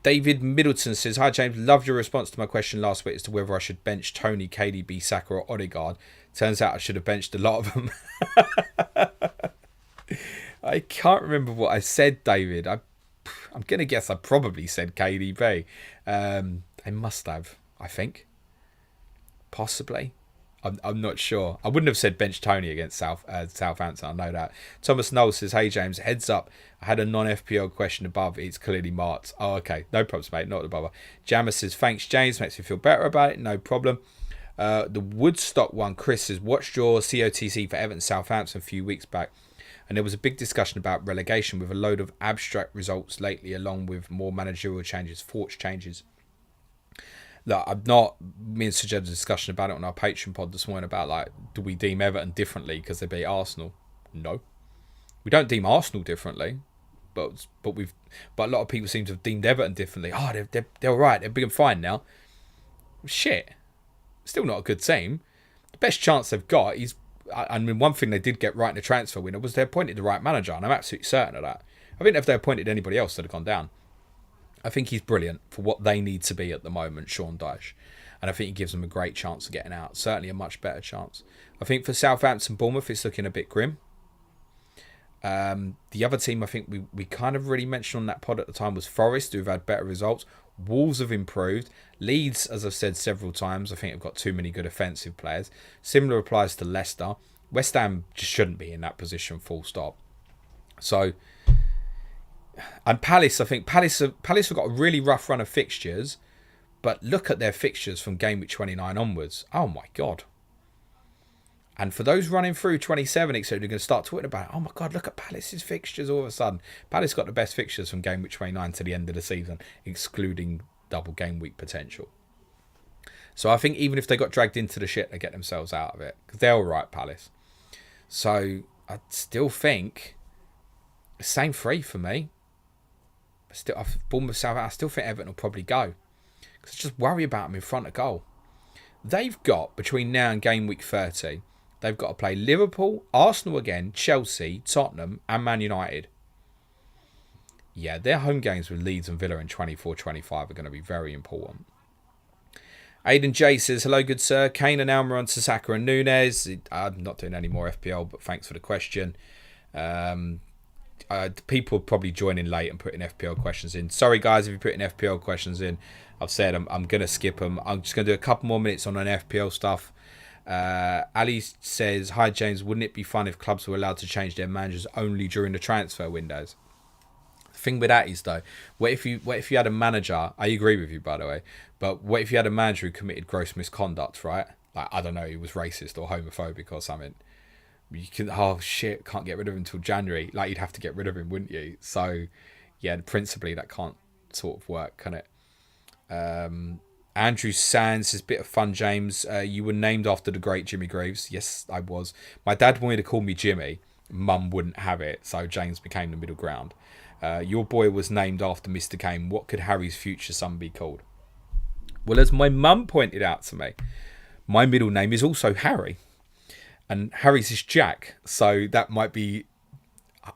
David Middleton says, hi James, loved your response to my question last week as to whether I should bench Tony, KDB, Saka or Odegaard. Turns out I should have benched a lot of them. I can't remember what I said, David. I'm going to guess I probably said KDB. I must have, I think. Possibly. I'm not sure. I wouldn't have said bench Tony against Southampton. I know that. Thomas Knowles says, hey James, heads up. I had a non-FPL question above. It's clearly marked. Oh, okay. No problems, mate. Not the bother. Jammer says, thanks James. Makes me feel better about it. No problem. The Woodstock one, Chris says, watched your COTC for Everton Southampton a few weeks back. And there was a big discussion about relegation with a load of abstract results lately, along with more managerial changes, forge changes. Look, me and Sir had a discussion about it on our Patreon pod this morning about, like, do we deem Everton differently because they beat Arsenal? No. We don't deem Arsenal differently, but a lot of people seem to have deemed Everton differently. Oh, they're all right. They're big and fine now. Shit. Still not a good team. The best chance they've got is, I mean, one thing they did get right in the transfer window was they appointed the right manager, and I'm absolutely certain of that. I think if they appointed anybody else, they'd have gone down. I think he's brilliant for what they need to be at the moment, Sean Dyche. And I think he gives them a great chance of getting out. Certainly a much better chance. I think for Southampton, Bournemouth, it's looking a bit grim. The other team I think we kind of really mentioned on that pod at the time was Forest, who've had better results. Wolves have improved. Leeds, as I've said several times, I think have got too many good offensive players. Similar applies to Leicester. West Ham just shouldn't be in that position, full stop. So... And Palace, I think Palace have got a really rough run of fixtures, but look at their fixtures from Gameweek 29 onwards. Oh my God. And for those running through 27, etc., they're going to start talking about, oh my God, look at Palace's fixtures all of a sudden. Palace got the best fixtures from Gameweek 29 to the end of the season, excluding double game week potential. So I think even if they got dragged into the shit, they get themselves out of it, because they're all right, Palace. So I still think same 3 for me. Bournemouth, Southampton, I still think Everton will probably go. Because I just worry about them in front of goal. They've got, between now and game week 30, they've got to play Liverpool, Arsenal again, Chelsea, Tottenham and Man United. Yeah, their home games with Leeds and Villa in 24-25 are going to be very important. Aidan J says, hello good sir. Kane and Almiron to Saka and Nunes. I'm not doing any more FPL, but thanks for the question. People probably joining late and putting FPL questions in. Sorry guys if you're putting FPL questions in. I've said I'm going to skip them. I'm just going to do a couple more minutes on an FPL stuff. Ali says, hi James, wouldn't it be fun if clubs were allowed to change their managers only during the transfer windows? The thing with that is though, what if you had a manager, I agree with you by the way, but what if you had a manager who committed gross misconduct, right? Like, I don't know, he was racist or homophobic or something. You can, oh shit, can't get rid of him until January. Like, you'd have to get rid of him, wouldn't you? So, yeah, principally that can't sort of work, can it? Andrew Sands says, bit of fun, James. You were named after the great Jimmy Greaves. Yes, I was. My dad wanted to call me Jimmy. Mum wouldn't have it, so James became the middle ground. Your boy was named after Mr. Kane. What could Harry's future son be called? Well, as my mum pointed out to me, my middle name is also Harry. And Harry's is Jack, so that might be,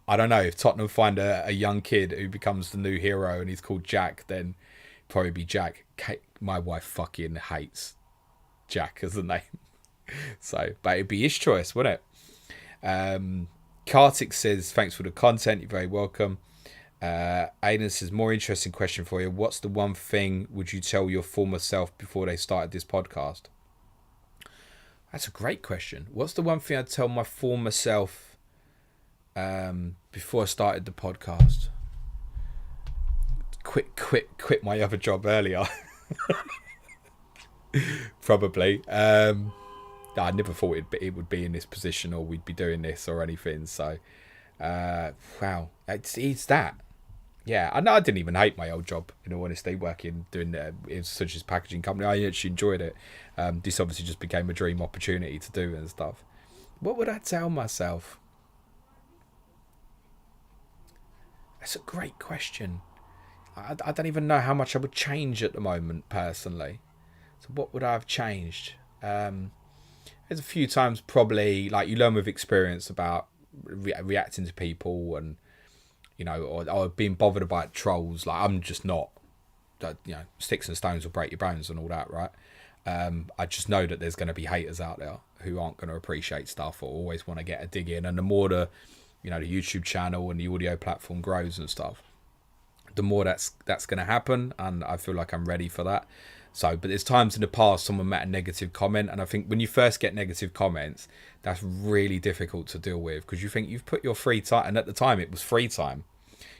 I don't know, if Tottenham find a young kid who becomes the new hero and he's called Jack, then probably be Jack. My wife fucking hates Jack as a name. So, but it'd be his choice, wouldn't it? Kartik says, thanks for the content, you're very welcome. Aidan says, more interesting question for you. What's the one thing would you tell your former self before they started this podcast? That's a great question. What's the one thing I'd tell my former self before I started the podcast? Quit my other job earlier. Probably. I never thought it would be in this position or we'd be doing this or anything. So, wow, it's that. Yeah, I know I didn't even hate my old job, in all honesty, doing such as packaging company. I actually enjoyed it. This obviously just became a dream opportunity to do and stuff. What would I tell myself? That's a great question. I don't even know how much I would change at the moment, personally. So what would I have changed? There's a few times probably, like, you learn with experience about reacting to people and, or being bothered about trolls. Like, I'm just not, sticks and stones will break your bones and all that, right? I just know that there's going to be haters out there who aren't going to appreciate stuff or always want to get a dig in. And the more the YouTube channel and the audio platform grows and stuff, the more that's going to happen. And I feel like I'm ready for that. So, but there's times in the past someone made a negative comment, and I think when you first get negative comments, that's really difficult to deal with, because you think you've put your free time, and at the time it was free time.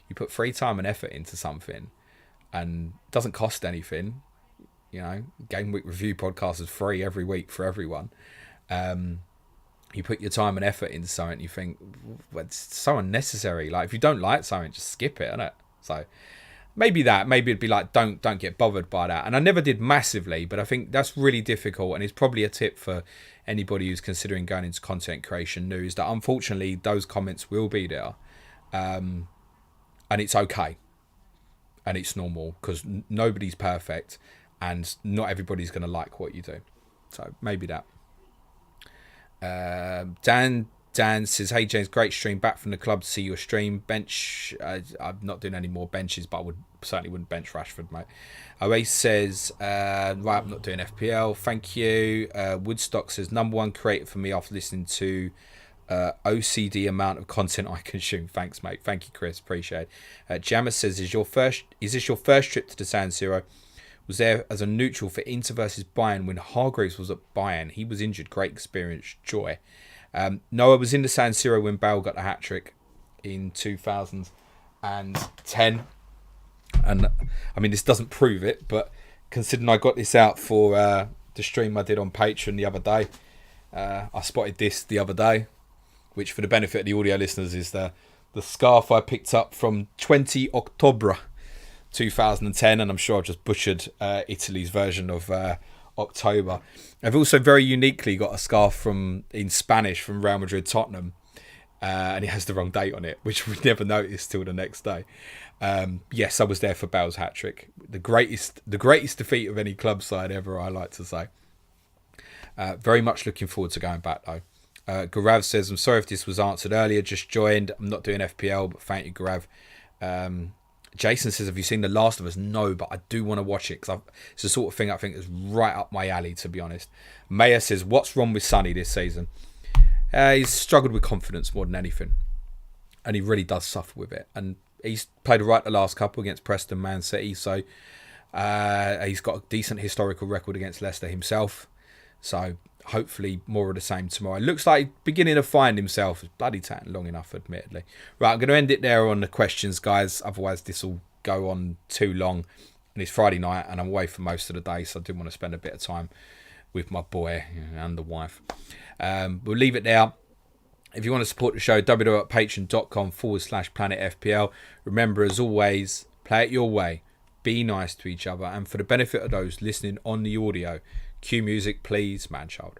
You put free time and effort into something, and it doesn't cost anything. Gameweek review podcast is free every week for everyone. You put your time and effort into something, you think, well, it's so unnecessary. Like, if you don't like something, just skip it, innit? So maybe it'd be like, don't get bothered by that. And I never did massively, but I think that's really difficult, and it's probably a tip for anybody who's considering going into content creation news, that unfortunately those comments will be there, and it's okay, and it's normal, because nobody's perfect, and not everybody's going to like what you do. So maybe that. Dan says, hey James, great stream, back from the club to see your stream. Bench, I'm not doing any more benches, but I certainly wouldn't bench Rashford, mate. Oasis says, right, I'm not doing FPL, thank you. Woodstock says, number one creator for me after listening to OCD amount of content I consume. Thanks, mate. Thank you, Chris, appreciate it. Jammer says, is this your first trip to the San Siro? Was there as a neutral for Inter versus Bayern when Hargreaves was at Bayern? He was injured. Great experience. Joy. No, I was in the San Siro when Bale got the hat-trick in 2010. And, I mean, this doesn't prove it, but considering I got this out for the stream I did on Patreon the other day, I spotted this the other day, which, for the benefit of the audio listeners, is the scarf I picked up from 20 October 2010, and I'm sure I've just butchered Italy's version of October. I've also very uniquely got a scarf in Spanish from Real Madrid Tottenham, and it has the wrong date on it, which we never noticed till the next day. Yes, I was there for Bale's hat-trick, the greatest defeat of any club side ever, I like to say. Very much looking forward to going back though. Garav says, I'm sorry if this was answered earlier, just joined. I'm not doing FPL, but thank you, Garav. Jason says, have you seen The Last of Us? No, but I do want to watch it, because it's the sort of thing I think is right up my alley, to be honest. Maya says, what's wrong with Sonny this season? He's struggled with confidence more than anything, and he really does suffer with it. And he's played right the last couple against Preston, Man City, so he's got a decent historical record against Leicester himself. So hopefully more of the same tomorrow. Looks like he's beginning to find himself. It's bloody taking long enough, admittedly. Right, I'm going to end it there on the questions, guys. Otherwise, this will go on too long. And it's Friday night, and I'm away for most of the day, so I do want to spend a bit of time with my boy and the wife. We'll leave it there. If you want to support the show, www.patreon.com/planetfpl. Remember, as always, play it your way. Be nice to each other. And for the benefit of those listening on the audio, cue music, please, man child.